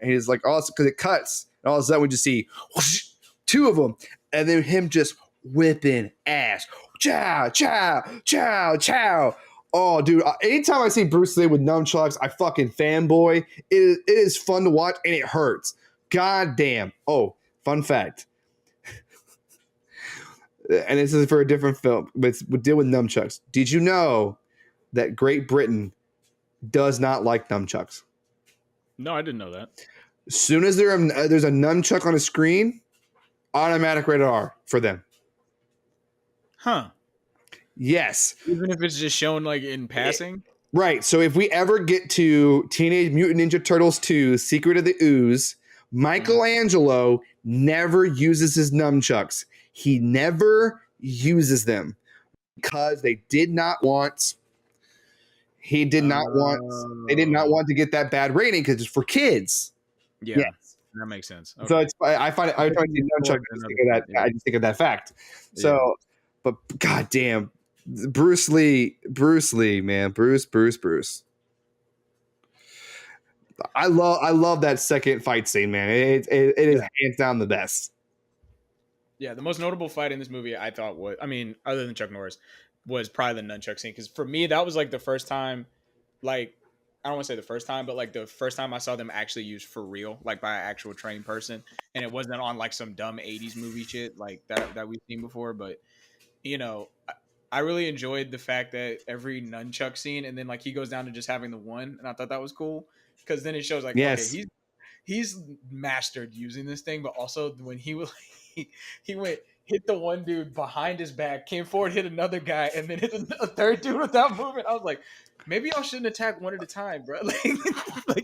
and he's like, "Oh, because it cuts." And all of a sudden, we just see whoosh, two of them, and then him just whipping ass. Chow, chow, chow, chow. Oh, dude! Anytime I see Bruce Lee with nunchucks, I fucking fanboy. It is fun to watch, and it hurts. God damn. Oh, fun fact. And this is for a different film, but we deal with nunchucks. Did you know that Great Britain does not like nunchucks? No, I didn't know that. As soon as there's a nunchuck on a screen, automatic rated R for them. Huh. Yes. Even if it's just shown like in passing? Right. So if we ever get to Teenage Mutant Ninja Turtles 2, Secret of the Ooze, Michelangelo never uses his nunchucks. He never uses them because they did not want. They did not want to get that bad rating because it's for kids. Yeah, yes. That makes sense. Okay. So I find it. I just think of that fact. So, yeah. But goddamn, Bruce Lee, man, Bruce. I love that second fight scene, man. It is hands down the best. Yeah, the most notable fight in this movie, I thought other than Chuck Norris, was probably the nunchuck scene. Because for me, that was like the first time, like, I don't want to say the first time, but like the first time I saw them actually used for real, like by an actual trained person. And it wasn't on like some dumb 80s movie shit like that we've seen before. But, I really enjoyed the fact that every nunchuck scene, and then like he goes down to just having the one. And I thought that was cool. Because then it shows like, okay, he's mastered using this thing. But also when he was he went hit the one dude behind his back, came forward, hit another guy, and then hit a third dude without moving. I was like, maybe y'all shouldn't attack one at a time, bro.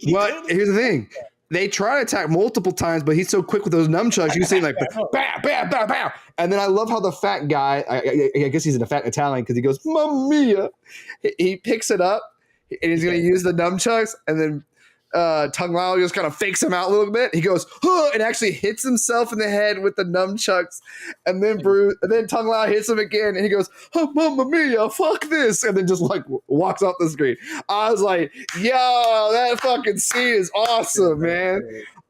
Here's the thing. They try to attack multiple times, but he's so quick with those nunchucks. You see him like, bow, bow, bow, bow. And then I love how the fat guy, I guess he's a fat Italian because he goes, Mamma mia. He picks it up, and he's going to use the nunchucks, and then Tung Lao just kind of fakes him out a little bit. He goes, huh, and actually hits himself in the head with the nunchucks. And then Tung Lao hits him again, and he goes, oh, Mamma mia, fuck this. And then just like walks off the screen. I was like, yo, that fucking scene is awesome, man.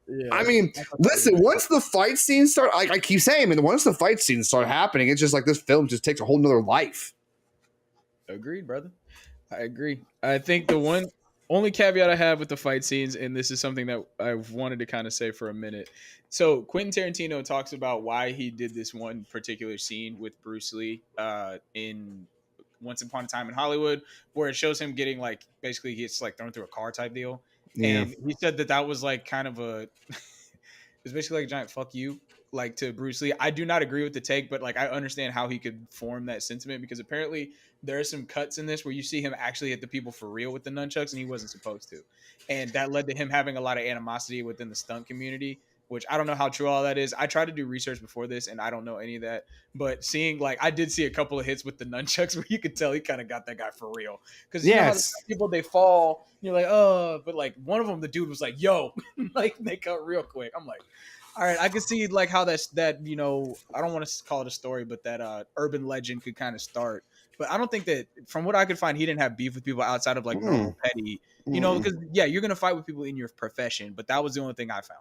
Yeah. I mean, listen, once the fight scenes start, like I keep saying, man, once the fight scenes start happening, it's just like this film just takes a whole nother life. Agreed, brother. I agree. I think the only caveat I have with the fight scenes, and this is something that I've wanted to kind of say for a minute. So Quentin Tarantino talks about why he did this one particular scene with Bruce Lee in Once Upon a Time in Hollywood, where it shows him getting like, basically he gets like thrown through a car type deal. Yeah. And he said that was like kind of it's basically like a giant fuck you like to Bruce Lee. I do not agree with the take, but like I understand how he could form that sentiment because apparently there are some cuts in this where you see him actually hit the people for real with the nunchucks and he wasn't supposed to. And that led to him having a lot of animosity within the stunt community, which I don't know how true all that is. I tried to do research before this and I don't know any of that. But seeing like I did see a couple of hits with the nunchucks where you could tell he kind of got that guy for real. Because you know how Yes. people they fall, you're like, oh, but like one of them, the dude was like, yo, like they cut real quick. I'm like, all right, I can see like how that you know, I don't want to call it a story, but that urban legend could kind of start. But I don't think that from what I could find, he didn't have beef with people outside of like normal petty, you know, because yeah, you're gonna fight with people in your profession, but that was the only thing I found.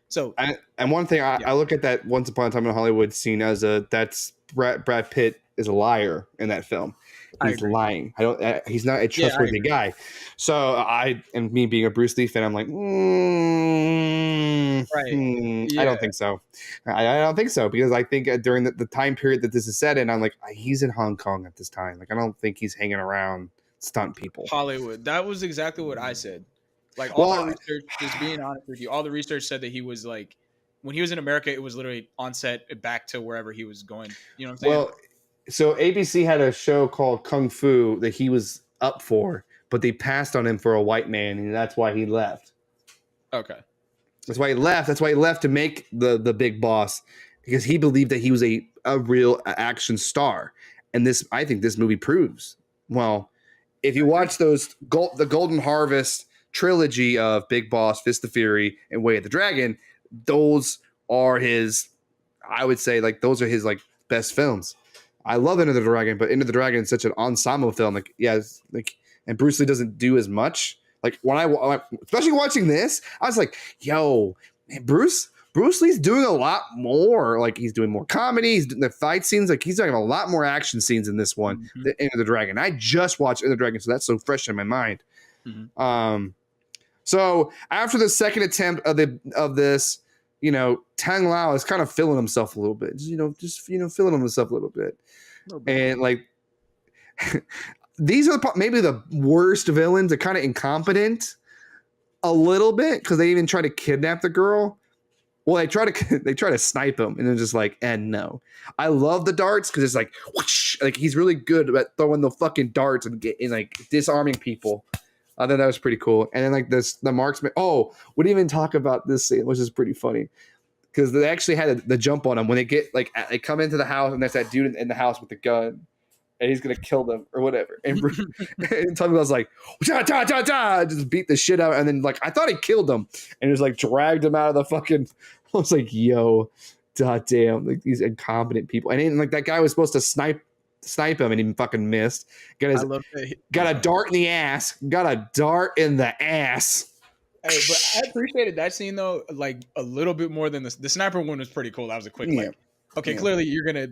So And one thing I look at that Once Upon a Time in Hollywood scene as that's Brad Pitt is a liar in that film. He's lying. He's not a trustworthy guy. So and me being a Bruce Lee fan, I'm like, I don't think so. I don't think so because I think during the time period that this is set in, I'm like, he's in Hong Kong at this time. Like, I don't think he's hanging around stunt people. Hollywood. That was exactly what I said. Like all my research, just being honest with you, all the research said that he was like, when he was in America, it was literally on set back to wherever he was going. You know what I'm saying? Well, so ABC had a show called Kung Fu that he was up for, but they passed on him for a white man, and that's why he left. Okay. That's why he left. That's why he left to make the Big Boss, because he believed that he was a real action star. And I think this movie proves. Well, if you watch the Golden Harvest trilogy of Big Boss, Fist of Fury, and Way of the Dragon, those are his, I would say, like, those are his like best films. I love Enter the Dragon, but Enter the Dragon is such an ensemble film. Like, yeah, and Bruce Lee doesn't do as much. Like when especially watching this, I was like, yo, man, Bruce Lee's doing a lot more. Like he's doing more comedy. He's doing the fight scenes. Like he's doing a lot more action scenes in this one than Enter the Dragon. I just watched Enter the Dragon, so that's so fresh in my mind. So after the second attempt of this, you know, Tang Lao is kind of feeling himself a little bit. Just feeling himself a little bit. And like these are maybe the worst villains. They're kind of incompetent a little bit because they even try to kidnap the girl. Well, they try to snipe him, and they're just like, and no. I love the darts because it's like, whoosh, like he's really good at throwing the fucking darts and like disarming people. I thought that was pretty cool. And then like the marksman. Oh, we didn't even talk about this scene, which is pretty funny because they actually had the jump on him when they get like they come into the house and there's that dude in the house with the gun. And he's gonna kill them or whatever. And Tugboat was like, just beat the shit out. And then like I thought he killed him, and just like dragged him out of the fucking. I was like, yo, goddamn, like these incompetent people. And then like that guy was supposed to snipe him, and he fucking missed. Got a dart in the ass. Got a dart in the ass. Hey, but I appreciated that scene though, like a little bit more than the sniper one was pretty cool. That was a quick like. Okay, clearly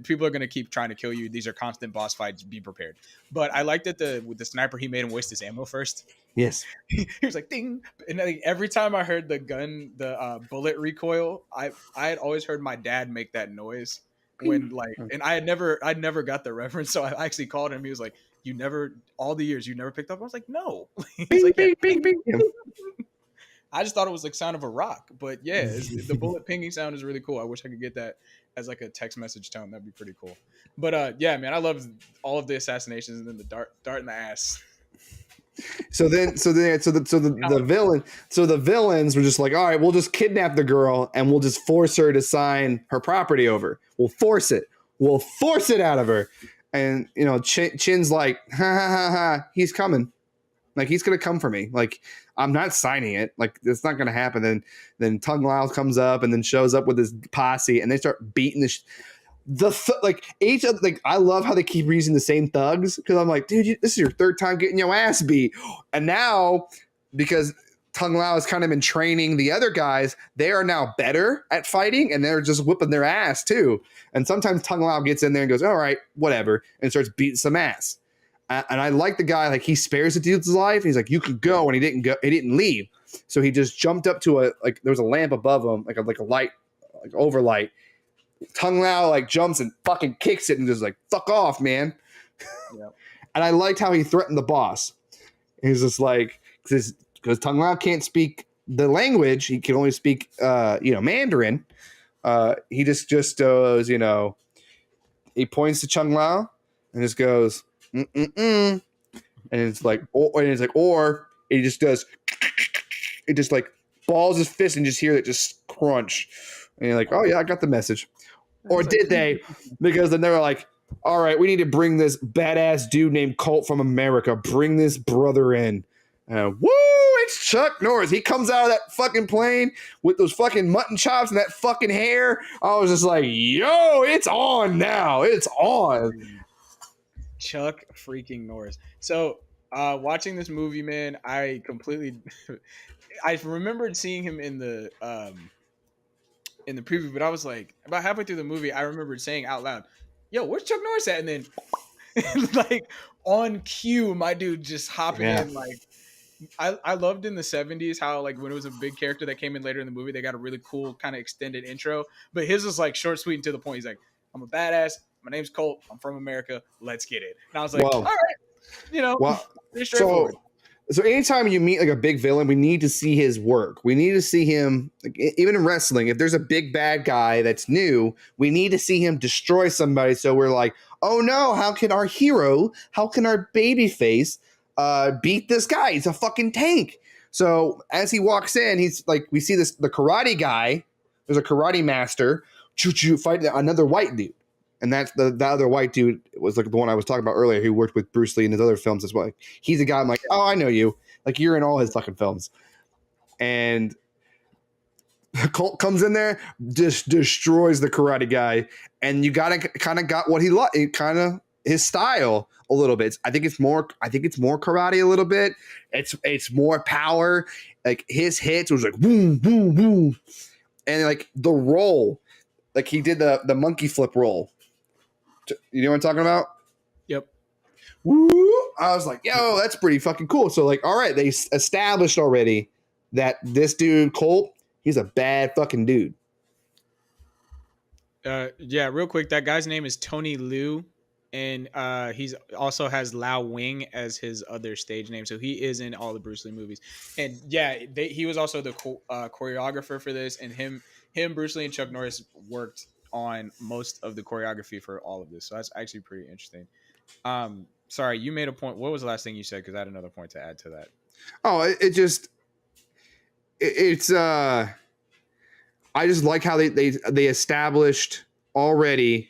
people are gonna keep trying to kill you. These are constant boss fights. Be prepared. But I liked that with the sniper, he made him waste his ammo first. Yes, he was like ding, and like, every time I heard the bullet recoil, I had always heard my dad make that noise when like, and I'd never got the reference. So I actually called him. He was like, "You never, all the years, you never picked up." I was like, "No." He's like, "Yeah, bing, bing, bing." I just thought it was like sound of a rock, but yeah, the bullet pinging sound is really cool. I wish I could get that as like a text message tone. That'd be pretty cool. But yeah, man, I love all of the assassinations and then the dart in the ass. So the villains were just like, all right, we'll just kidnap the girl and we'll just force her to sign her property over. We'll force it out of her. And you know, Chin's like, ha ha ha ha, he's coming. Like he's gonna come for me. Like I'm not signing it. Like it's not gonna happen. Then Tung Lao comes up and then shows up with his posse and they start beating I love how they keep using the same thugs because I'm like, dude, this is your third time getting your ass beat, and now because Tung Lao has kind of been training the other guys, they are now better at fighting and they're just whipping their ass too. And sometimes Tung Lao gets in there and goes, all right, whatever, and starts beating some ass. And I like the guy, like he spares the dude's life. He's like, you could go, and he didn't go. He didn't leave, so he just jumped up to there was a lamp above him, like a light, like overlight. Tung Lao like jumps and fucking kicks it and just like fuck off, man. Yeah. And I liked how he threatened the boss. He's just like because Tung Lao can't speak the language, he can only speak Mandarin. he just goes, you know, he points to Chung Lao and just goes, mm-mm-mm. And it's like, or he just does, it just like balls his fist and just hear it just crunch. And you're like, oh yeah, I got the message. Or did they? Because then they were like, all right, we need to bring this badass dude named Colt from America. Bring this brother in. Woo! It's Chuck Norris. He comes out of that fucking plane with those fucking mutton chops and that fucking hair. I was just like, yo, it's on now. It's on. Chuck freaking Norris. So, watching this movie, man, I completely, I remembered seeing him in the preview, but I was like, about halfway through the movie, I remembered saying out loud, "Yo, where's Chuck Norris at?" And then, like on cue, my dude just hopping in. Like, I loved in the 70s how like when it was a big character that came in later in the movie, they got a really cool kind of extended intro. But his was like short, sweet, and to the point. He's like, "I'm a badass. My name's Colt. I'm from America. Let's get it." And I was like, "All right, you know, pretty straightforward." So anytime you meet like a big villain, we need to see his work. We need to see him, like, even in wrestling, if there's a big bad guy that's new, we need to see him destroy somebody. So we're like, oh no, how can our baby face beat this guy? He's a fucking tank. So as he walks in, he's like, we see the karate guy. There's a karate master fight another white dude. And that's the other white dude was like the one I was talking about earlier who worked with Bruce Lee in his other films as well. Like, he's a guy I'm like, oh, I know you. Like, you're in all his fucking films. And Colt comes in there, just destroys the karate guy. And you got what he liked. Kind of his style a little bit. I think it's more karate a little bit. It's more power. Like, his hits was like, boom, boom, boom. And like the roll, like he did the monkey flip roll. You know what I'm talking about? Yep. Woo! I was like, yo, that's pretty fucking cool. So like, all right, they established already that this dude, Colt, he's a bad fucking dude. Yeah, real quick, that guy's name is Tony Liu, and he's also has Lao Wing as his other stage name. So he is in all the Bruce Lee movies. And yeah, he was also the choreographer for this, and him, Bruce Lee, and Chuck Norris worked on most of the choreography for all of this. So that's actually pretty interesting. Sorry, you made a point. What was the last thing you said? Because I had another point to add to that. Oh, it's I just like how they established already.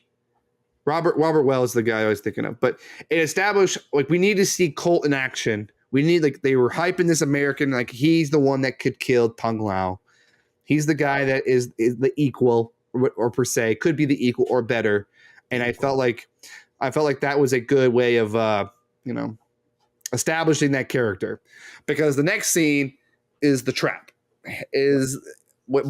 Robert Wells is the guy I was thinking of, but it established like we need to see Colt in action. We need, like, they were hyping this American, like he's the one that could kill Tung Lao. He's the guy that is the equal, or per se could be the equal or better. And I felt like that was a good way of establishing that character, because the next scene is the trap. Is what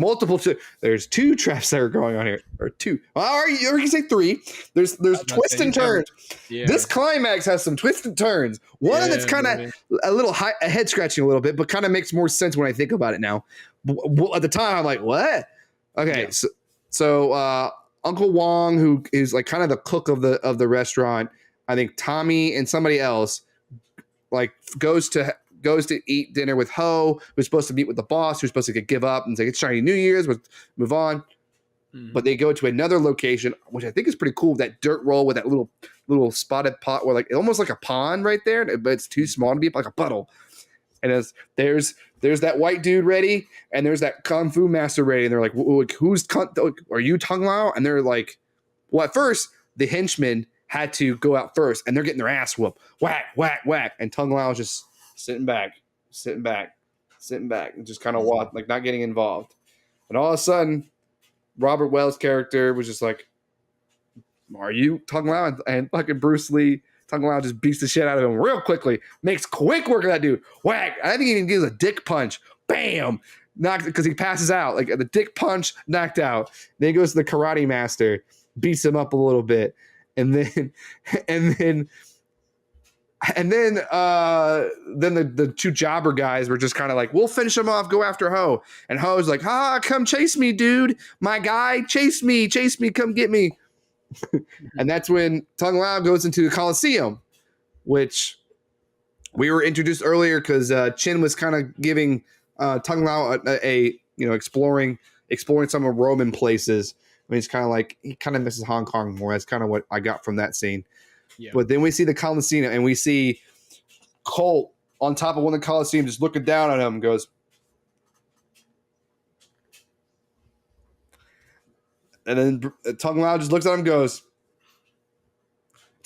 there's two traps that are going on here, or two, or you can say three. There's twists and turns. Yeah. This climax has some twists and turns. One that's kind of a little head scratching a little bit, but kind of makes more sense when I think about it now. At the time, I'm like, what? Okay, yeah. So Uncle Wong, who is like kind of the cook of the restaurant, I think Tommy and somebody else like goes to eat dinner with Ho, who's supposed to meet with the boss, who's supposed to give up and say it's Chinese New Year's, move on. Mm-hmm. But they go to another location, which I think is pretty cool. That dirt roll with that little spotted pot, where like almost like a pond right there, but it's too small to be like a puddle. And there's that white dude ready, and there's that kung fu master ready, and they're like, are you Tung Lao? And they're like, well, at first the henchmen had to go out first, and they're getting their ass whooped, whack, whack, whack, and Tung Lao is just sitting back, and just kind of like not getting involved. And all of a sudden, Robert Wells' character was just like, are you Tung Lao? And fucking Bruce Lee, Tung Lao just beats the shit out of him real quickly, makes quick work of that dude. Whack! I think he even gives a dick punch. Bam! Knocked, because he passes out. Like the dick punch, knocked out. Then he goes to the karate master, beats him up a little bit, and then the two jobber guys were just kind of like, we'll finish him off, go after Ho. And Ho's like, come chase me, dude. My guy, chase me, come get me. And that's when Tung Lao goes into the Coliseum, which we were introduced earlier because Chin was kind of giving Tung Lao a exploring exploring some of Roman places. I mean, it's kind of like he kind of misses Hong Kong more. That's kind of what I got from that scene. Yeah. But then we see the Coliseum, and we see Colt on top of one of the Coliseum just looking down at him and goes, and then Tung Lao just looks at him and goes,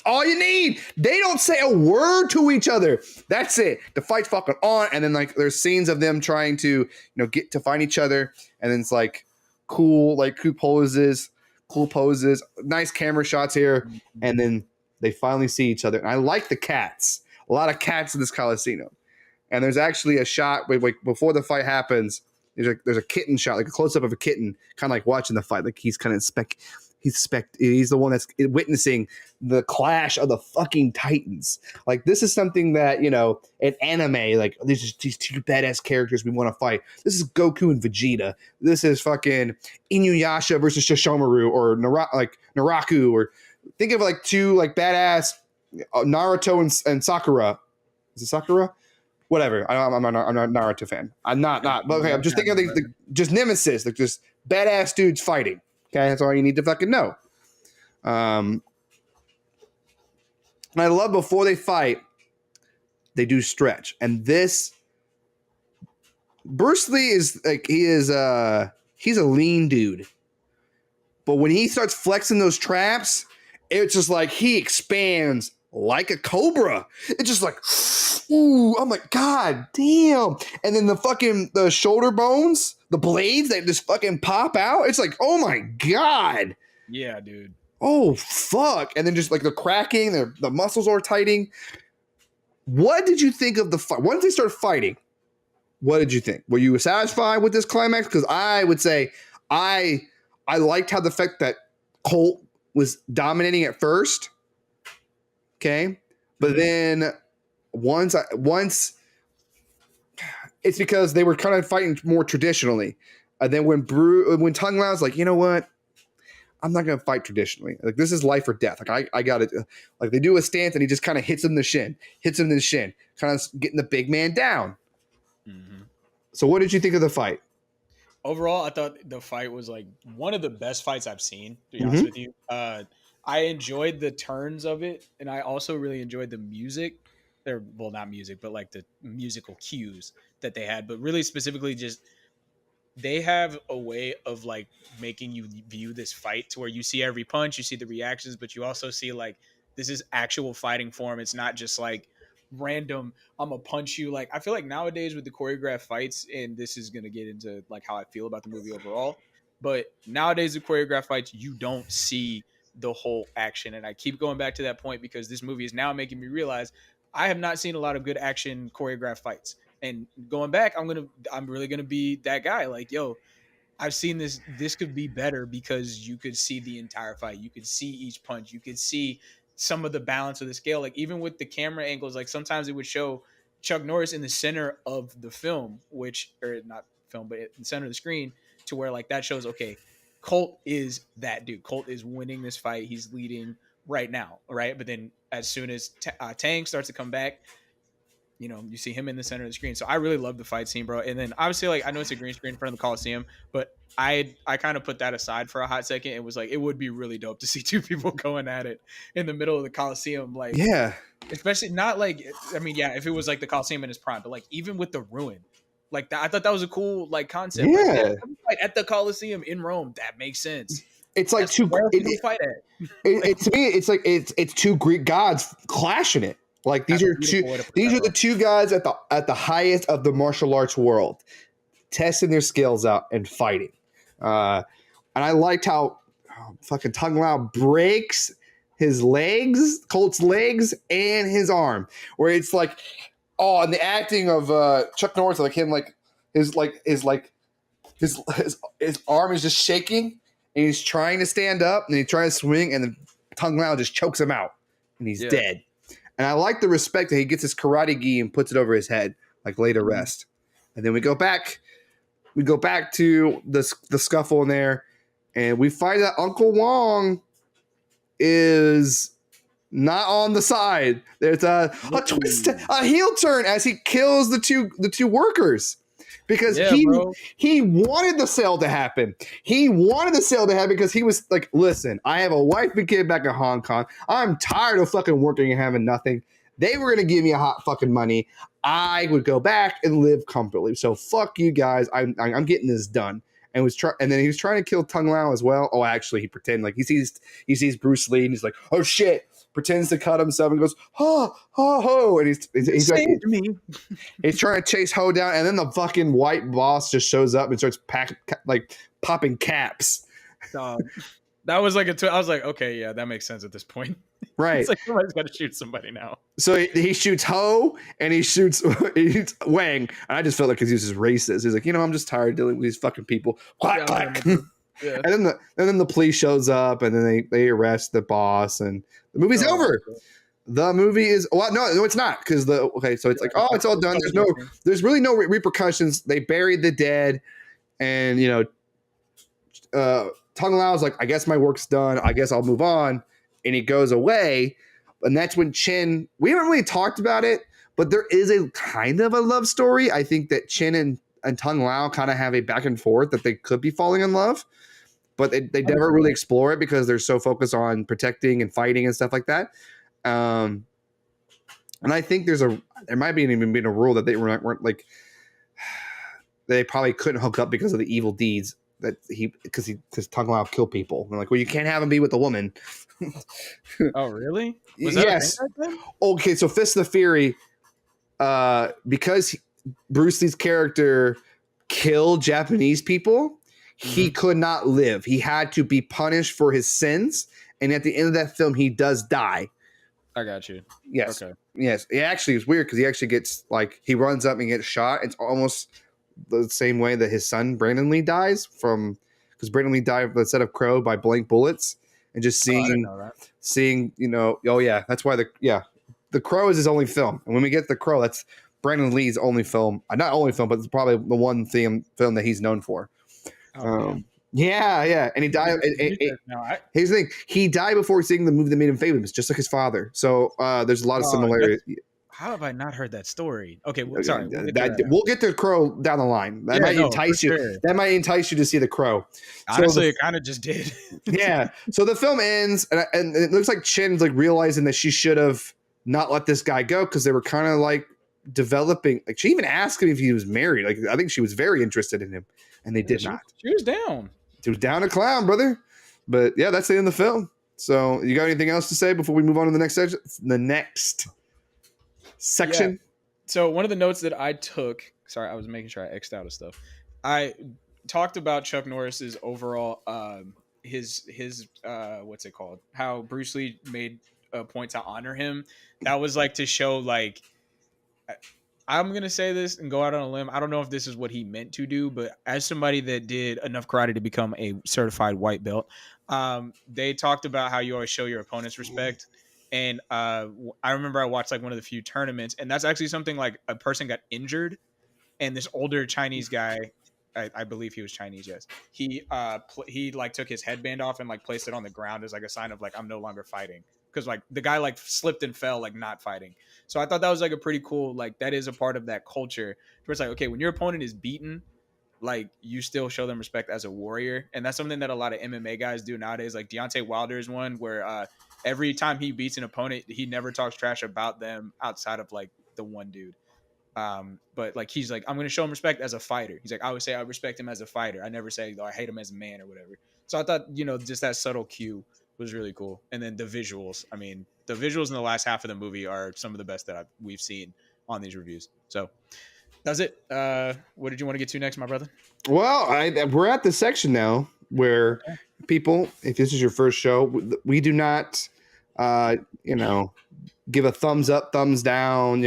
all you need. They don't say a word to each other. That's it. The fight's fucking on. And then like there's scenes of them trying to, get to find each other. And then it's like cool poses, nice camera shots here. And then they finally see each other. And I like the cats. A lot of cats in this Coliseum. And there's actually a shot like before the fight happens. There's a kitten shot, like a close up of a kitten, kind of like watching the fight. Like he's kind of he's the one that's witnessing the clash of the fucking titans. Like this is something that, in anime, like these two badass characters we want to fight. This is Goku and Vegeta. This is fucking Inuyasha versus Shishomaru or Naraku, or think of like two like badass Naruto and Sakura. Is it Sakura? Whatever. I'm not a Naruto fan. I'm not. But okay, I'm just thinking of just nemesis, like just badass dudes fighting. Okay, that's all you need to fucking know. And I love before they fight, they do stretch. And this Bruce Lee is like he's a lean dude. But when he starts flexing those traps, it's just like he expands like a cobra. It's just like, ooh, I'm like, God damn. And then the shoulder bones, the blades that just fucking pop out. It's like, oh my God. Yeah, dude. Oh, fuck. And then just like the cracking, the muscles are tightening. What did you think of the fight? Once they start fighting, what did you think? Were you satisfied with this climax? Because I would say I liked how the fact that Colt was dominating at first. Okay. But then once it's because they were kind of fighting more traditionally. And then when Tung Lao's like, you know what? I'm not going to fight traditionally. Like this is life or death. Like I got it. Like they do a stance and he just kind of hits him in the shin, kind of getting the big man down. Mm-hmm. So what did you think of the fight? Overall, I thought the fight was like one of the best fights I've seen, to be honest with you. I enjoyed the turns of it, and I also really enjoyed the music. Well, not music, but like the musical cues that they had. But really specifically, just they have a way of like making you view this fight to where you see every punch, you see the reactions, but you also see like this is actual fighting form. It's not just like random, I'm gonna punch you. Like I feel like nowadays with the choreographed fights, and this is gonna get into like how I feel about the movie overall, but nowadays the choreographed fights, you don't see the whole action. And I keep going back to that point because this movie is now making me realize I have not seen a lot of good action choreographed fights. And going back, I'm really gonna be that guy. Like, yo, I've seen this. This could be better because you could see the entire fight. You could see each punch. You could see some of the balance of the scale. Like even with the camera angles, like sometimes it would show Chuck Norris in the center of the film, or not film, but in the center of the screen, to where like that shows, okay, Colt is that dude. Colt is winning this fight. He's leading right now, right? But then as soon as Tang starts to come back, you see him in the center of the screen. So I really love the fight scene, bro. And then obviously, like I know it's a green screen in front of the Coliseum, but I kind of put that aside for a hot second. It was like it would be really dope to see two people going at it in the middle of the Coliseum, like yeah. Especially not like if it was like the Coliseum in its prime, but like even with the ruin. Like that, I thought that was a cool like concept. Yeah, like at the Coliseum in Rome, that makes sense. It's like to me, it's like it's two Greek gods clashing it. Like these are the two guys at the highest of the martial arts world, testing their skills out and fighting. And I liked how fucking Tung Lao breaks his legs, Colt's legs, and his arm, where it's like. Oh, and the acting of Chuck Norris, like him, like his arm is just shaking, and he's trying to stand up, and he's trying to swing, and then Tung Lao just chokes him out, and he's dead. And I like the respect that he gets his karate gi and puts it over his head, like lay to rest. And then we go back to the scuffle in there, and we find that Uncle Wong is not on the side. There's a twist, a heel turn as he kills the two workers. because Yeah, bro. he wanted the sale to happen. He wanted the sale to happen because he was like, listen, I have a wife and kid back in Hong Kong. I'm tired of fucking working and having nothing. They were gonna give me a hot fucking money. I would go back and live comfortably. So fuck you guys. I'm getting this done. And and then he was trying to kill Tung Lao as well. Oh, actually, he pretended like he sees Bruce Lee and he's like, oh shit. Pretends to cut himself and goes, ho, ho, ho. And he's trying to chase Ho down. And then the fucking white boss just shows up and starts popping caps. That was like I was like, okay, yeah, that makes sense at this point. Right. It's like somebody's got to shoot somebody now. So he shoots Ho and he shoots Wang. And I just felt like because he was just racist. He's like, I'm just tired of dealing with these fucking people. Quack, quack. Yeah. And then the police shows up and then they arrest the boss and the movie's over. Okay. The movie is no, it's not because so it's like, oh, it's all done. There's really no repercussions. They buried the dead, and Tung Lao's like, I guess my work's done. I guess I'll move on, and he goes away. And that's when Chen. We haven't really talked about it, but there is a kind of a love story. I think that Chen and Tung Lao kind of have a back and forth that they could be falling in love. But they never really explore it because they're so focused on protecting and fighting and stuff like that. And I think there might even been a rule that they weren't like they probably couldn't hook up because of the evil deeds that because Tung Lao killed people. They're like, well, you can't have him be with a woman. Oh, really? Yes. Okay, so Fist of the Fury, because Bruce Lee's character killed Japanese people. He could not live. He had to be punished for his sins. And at the end of that film, he does die. I got you. Yes. Okay. Yes. It actually is weird because he actually gets he runs up and gets shot. It's almost the same way that his son, Brandon Lee, dies because Brandon Lee died instead of Crow by blank bullets. And just seeing, oh yeah, that's why the Crow is his only film. And when we get the Crow, that's Brandon Lee's only film. Not only film, but it's probably the one film that he's known for. Yeah, and he died. Here's the thing: he died before seeing the movie that made him famous, just like his father. So there's a lot of similarities. How have I not heard that story? Okay, sorry. We'll get to the Crow down the line. That might entice you. Sure. That might entice you to see the Crow. Honestly, it kind of just did. Yeah. So the film ends, and it looks like Chen's realizing that she should have not let this guy go because they were kind of developing. She even asked him if he was married. I think she was very interested in him. And they did not. She was down. She was down a clown, brother. But yeah, that's the end of the film. So you got anything else to say before we move on to the next section? The next section. Yeah. So one of the notes that I took. Sorry, I was making sure I X'd out of stuff. I talked about Chuck Norris's overall, his what's it called? How Bruce Lee made a point to honor him. That was to show I'm going to say this and go out on a limb. I don't know if this is what he meant to do, but as somebody that did enough karate to become a certified white belt, they talked about how you always show your opponents respect. And I remember I watched one of the few tournaments, and that's actually something a person got injured, and this older Chinese guy, I believe he was Chinese, yes. He took his headband off and placed it on the ground as a sign of I'm no longer fighting. Because the guy slipped and fell not fighting. So I thought that was a pretty cool, that is a part of that culture where it's okay, when your opponent is beaten, you still show them respect as a warrior. And that's something that a lot of MMA guys do nowadays. Deontay Wilder is one where every time he beats an opponent, he never talks trash about them outside of the one dude. But he's I'm going to show him respect as a fighter. He's I always say I respect him as a fighter. I never say I hate him as a man or whatever. So I thought, just that subtle cue was really cool. And then the visuals. I mean, the visuals in the last half of the movie are some of the best that we've seen on these reviews. So that's it. What did you want to get to next, my brother? Well, we're at the section now where people, if this is your first show, we do not, give a thumbs up, thumbs down.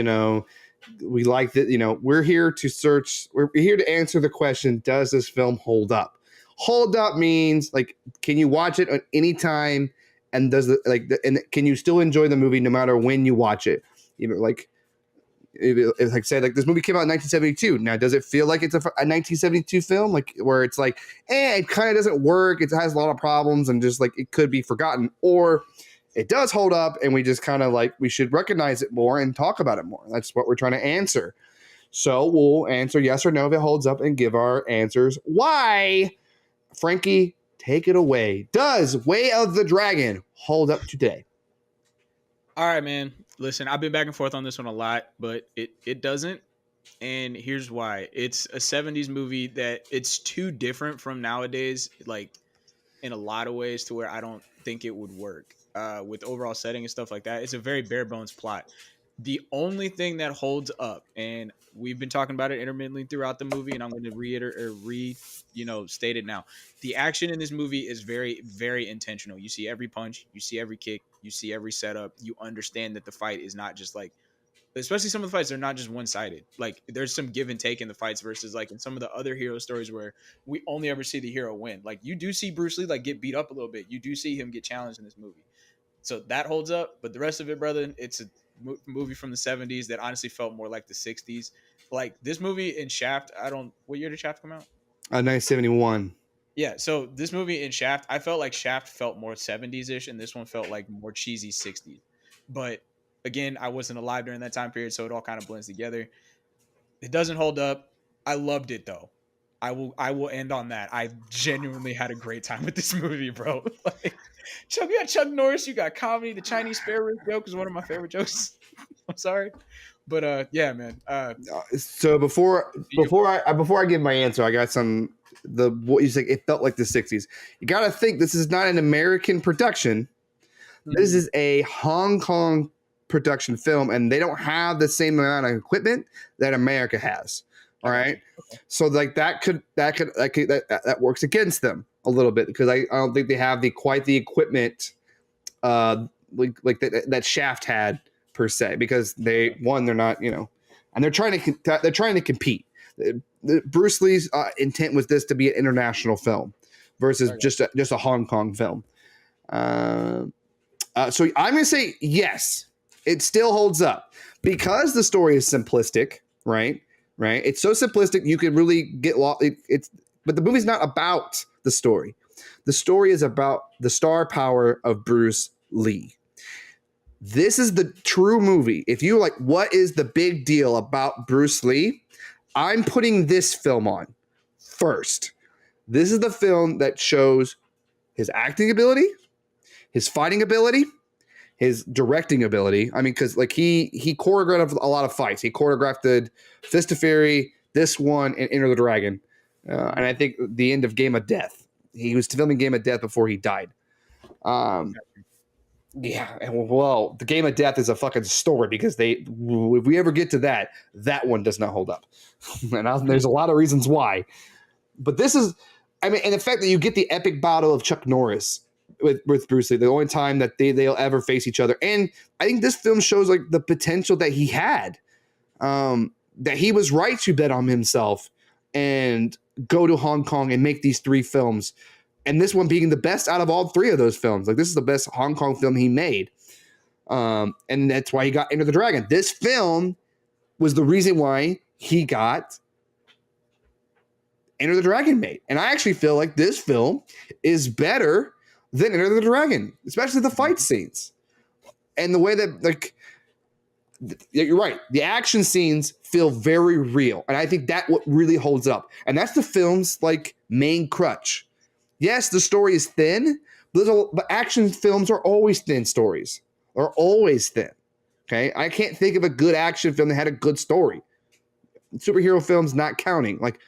We like that. We're here to search. We're here to answer the question: does this film hold up? Hold up means can you watch it at any time, and and can you still enjoy the movie no matter when you watch it? If I said this movie came out in 1972. Now, does it feel like it's a 1972 film? Where it's it kind of doesn't work. It has a lot of problems and just it could be forgotten, or it does hold up and we just kind of we should recognize it more and talk about it more. That's what we're trying to answer. So we'll answer yes or no if it holds up and give our answers why. Frankie, take it away. Does Way of the Dragon hold up today? All right, man. Listen, I've been back and forth on this one a lot, but it doesn't. And here's why. It's a 70s movie that it's too different from nowadays, like in a lot of ways, to where I don't think it would work with overall setting and stuff like that. It's a very bare bones plot. The only thing that holds up, and we've been talking about it intermittently throughout the movie, and I'm going to state it now. The action in this movie is very, very intentional. You see every punch, you see every kick, you see every setup. You understand that the fight is not just like, especially some of the fights, they're not just one-sided. Like there's some give and take in the fights versus like in some of the other hero stories where we only ever see the hero win. Like you do see Bruce Lee like get beat up a little bit. You do see him get challenged in this movie. So that holds up, but the rest of it, brother, it's a movie from the 70s that honestly felt more like the 60s. Like this movie in Shaft, what year did Shaft come out? 1971. Yeah, so this movie in Shaft, I felt like Shaft felt more 70s-ish, and this one felt like more cheesy 60s. But again, I wasn't alive during that time period, so it all kind of blends together. It doesn't hold up. I loved it though. I will end on that. I genuinely had a great time with this movie, bro. Like, you got Chuck Norris, you got comedy. The Chinese spare rib joke is one of my favorite jokes. I'm sorry, but yeah, man. So before I give my answer, I got what you said. It felt like the 60s. You got to think this is not an American production. This is a Hong Kong production film, and they don't have the same amount of equipment that America has. All right, so like that works against them a little bit because I don't think they have quite the equipment that Shaft had per se, because they're not, and they're trying to compete. Bruce Lee's intent was this to be an international film versus just a Hong Kong film. So I'm going to say yes, it still holds up because the story is simplistic, right? Right. It's so simplistic you can really get lost. But the movie's not about the story. The story is about the star power of Bruce Lee. This is the true movie. If you like, what is the big deal about Bruce Lee? I'm putting this film on first. This is the film that shows his acting ability, his fighting ability, his directing ability. I mean, because like he choreographed a lot of fights. He choreographed Fist of Fury, this one, and Enter the Dragon. And I think the end of Game of Death. He was filming Game of Death before he died. Yeah, and well, the Game of Death is a fucking story because if we ever get to that one does not hold up. And there's a lot of reasons why. But this is, I mean, and the fact that you get the epic battle of Chuck Norris with Bruce Lee, the only time that they'll ever face each other. And I think this film shows like the potential that he had, that he was right to bet on himself and go to Hong Kong and make these 3 films. And this one being the best out of all 3 of those films. Like this is the best Hong Kong film he made. And that's why he got Enter the Dragon. This film was the reason why he got Enter the Dragon made. And I actually feel like this film is better than Enter the Dragon, especially the fight scenes. And the way that, like, you're right. The action scenes feel very real. And I think that what really holds up. And that's the film's, like, main crutch. Yes, the story is thin, but action films are always thin stories. They're always thin. Okay? I can't think of a good action film that had a good story. Superhero films not counting. Like,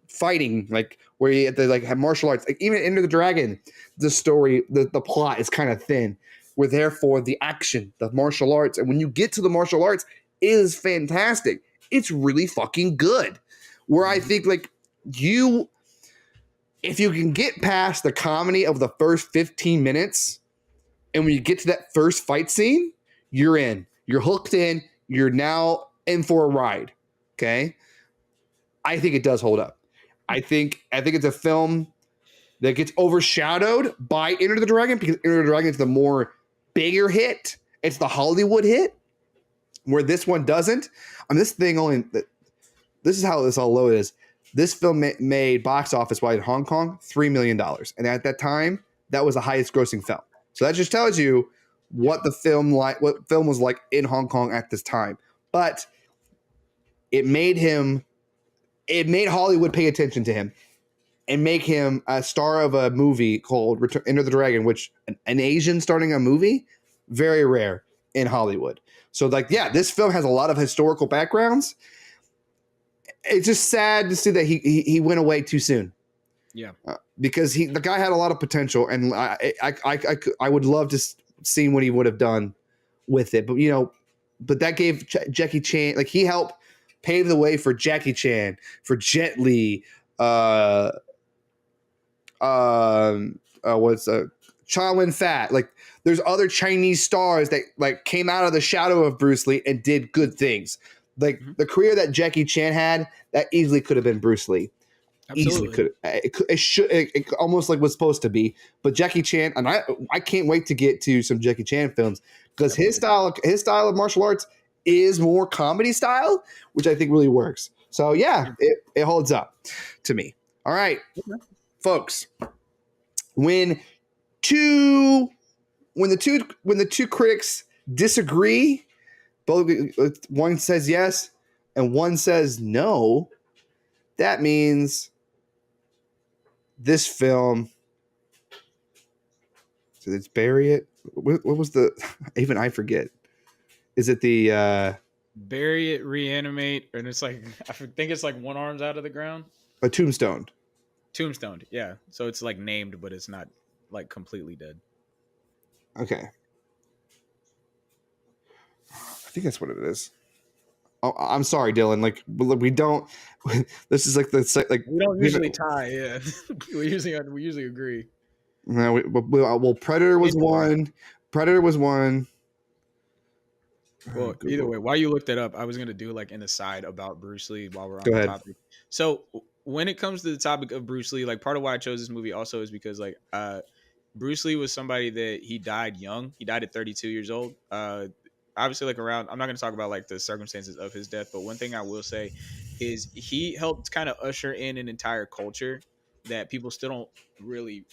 fighting, like where you have to like have martial arts, like even Enter the Dragon, the story, the plot is kind of thin. Where therefore the action, the martial arts, and when you get to the martial arts, is fantastic. It's really fucking good. Where I think like if you can get past the comedy of the first 15 minutes, and when you get to that first fight scene, you're in. You're hooked in. You're now in for a ride. Okay, I think it does hold up. I think it's a film that gets overshadowed by Enter the Dragon because Enter the Dragon is the more bigger hit. It's the Hollywood hit, where this one doesn't. I mean, this is how this all low is. This film made box office wide in Hong Kong $3 million, and at that time, that was the highest grossing film. So that just tells you what film was like in Hong Kong at this time. But it made Hollywood pay attention to him and make him a star of a movie called Enter the Dragon, which an Asian starting a movie, very rare in Hollywood. So like, yeah, this film has a lot of historical backgrounds. It's just sad to see that he went away too soon. Yeah, because the guy had a lot of potential, and I would love to see what he would have done with it. But that gave Jackie Chan, like, he helped pave the way for Jackie Chan, for Jet Li, Chow Yun Fat. Like, there's other Chinese stars that like came out of the shadow of Bruce Lee and did good things. Like the career that Jackie Chan had, that easily could have been Bruce Lee. absolutely. Easily could. It almost like was supposed to be. But Jackie Chan, and I can't wait to get to some Jackie Chan films because his style of martial arts is more comedy style, which I think really works. So yeah, it holds up to me. All right, folks. When the two critics disagree, one says yes and one says no, that means this film, so it's Bury It. What was the, even I forget. Is it the Bury It, Reanimate, and it's like, I think it's like one arm's out of the ground. a Tombstone? Tombstone, yeah. So it's like named, but it's not like completely dead. Okay. I think that's what it is. Oh, I'm sorry, Dylan. Like, we don't. This is like we don't usually tie. Yeah, we usually agree. No, well, Predator was one. Well, either way, while you looked it up, I was gonna do like an aside about Bruce Lee while we're on the topic. So when it comes to the topic of Bruce Lee, like part of why I chose this movie also is because like Bruce Lee was somebody that he died young. He died at 32 years old. Obviously, like around, I'm not going to talk about like the circumstances of his death, but one thing I will say is he helped kind of usher in an entire culture that people still don't really,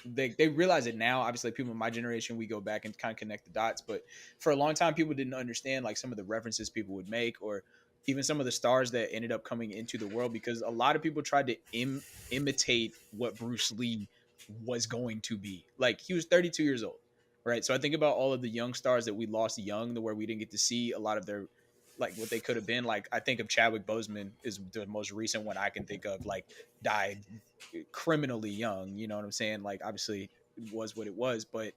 they realize it now. Obviously, like people in my generation, we go back and kind of connect the dots, but for a long time, people didn't understand like some of the references people would make, or even some of the stars that ended up coming into the world, because a lot of people tried to imitate what Bruce Lee was going to be. Like, he was 32 years old. Right. So I think about all of the young stars that we lost young, to where we didn't get to see a lot of their, like, what they could have been. Like, I think of Chadwick Boseman is the most recent one I can think of, like, died criminally young. You know what I'm saying? Like, obviously it was what it was, but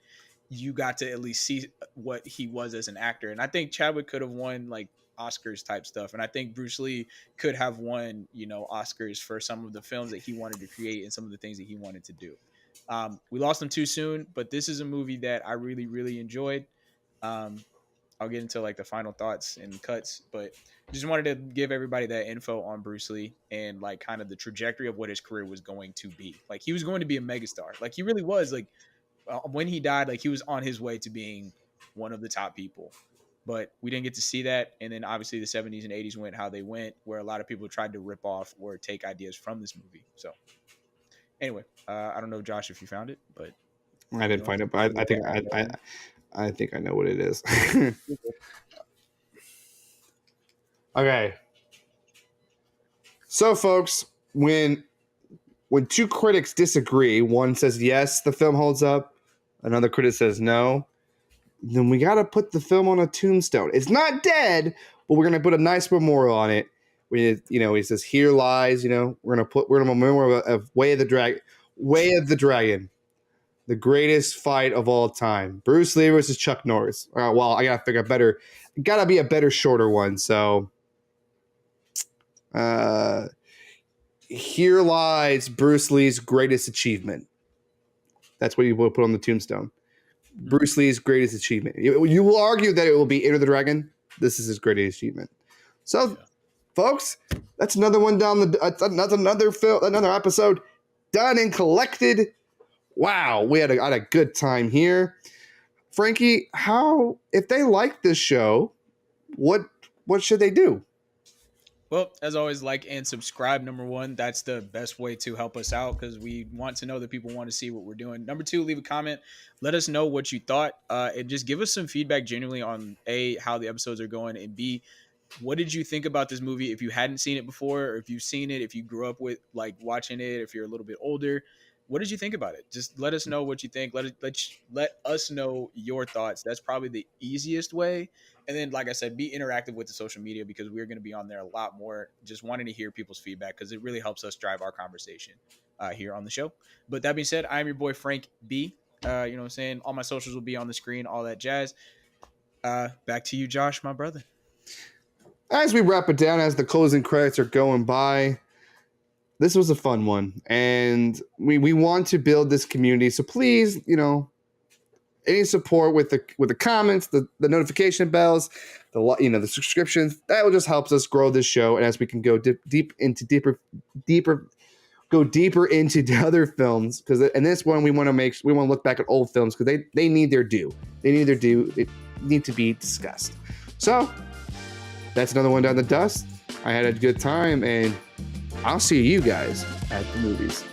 you got to at least see what he was as an actor. And I think Chadwick could have won like Oscars type stuff. And I think Bruce Lee could have won, Oscars for some of the films that he wanted to create and some of the things that he wanted to do. We lost him too soon, but this is a movie that I really, really enjoyed. I'll get into like the final thoughts and cuts, but just wanted to give everybody that info on Bruce Lee and like kind of the trajectory of what his career was going to be. Like, he was going to be a megastar. Like, he really was. Like, when he died, like, he was on his way to being one of the top people, but we didn't get to see that. And then obviously the 70s and 80s went how they went, where a lot of people tried to rip off or take ideas from this movie. So anyway, I don't know, Josh, if you found it, but I didn't find it, but I think I know what it is. Okay. So, folks, when two critics disagree, one says yes, the film holds up, another critic says no, then we got to put the film on a tombstone. It's not dead, but we're going to put a nice memorial on it. He says, "Here lies," we're going to memorial of Way of the Dragon, the greatest fight of all time. Bruce Lee versus Chuck Norris. Well, I got to figure got to be a better, shorter one. So, here lies Bruce Lee's greatest achievement. That's what you will put on the tombstone. Bruce Lee's greatest achievement. You will argue that it will be Enter the Dragon. This is his greatest achievement. So, folks, that's another one down another episode done and collected. Wow, we had a good time here. Frankie, if they like this show, what should they do? Well, as always, like and subscribe. Number one, that's the best way to help us out, because we want to know that people want to see what we're doing. Number two, leave a comment. Let us know what you thought, and just give us some feedback genuinely on A, how the episodes are going, and B, what did you think about this movie if you hadn't seen it before, or if you've seen it, if you grew up with like watching it, if you're a little bit older? What did you think about it? Just let us know what you think. Let us know your thoughts. That's probably the easiest way. And then, like I said, be interactive with the social media, because we're going to be on there a lot more, just wanting to hear people's feedback, because it really helps us drive our conversation here on the show. But that being said, I'm your boy Frank B. You know what I'm saying? All my socials will be on the screen, all that jazz. Back to you, Josh, my brother. As we wrap it down, as the closing credits are going by, this was a fun one, and we want to build this community. So please, any support with the comments, the notification bells, the subscriptions, that will just help us grow this show. And as we can go deeper into the other films, because in this one we want to look back at old films, because they need their due. They need to be discussed. So that's another one down the dust. I had a good time, and I'll see you guys at the movies.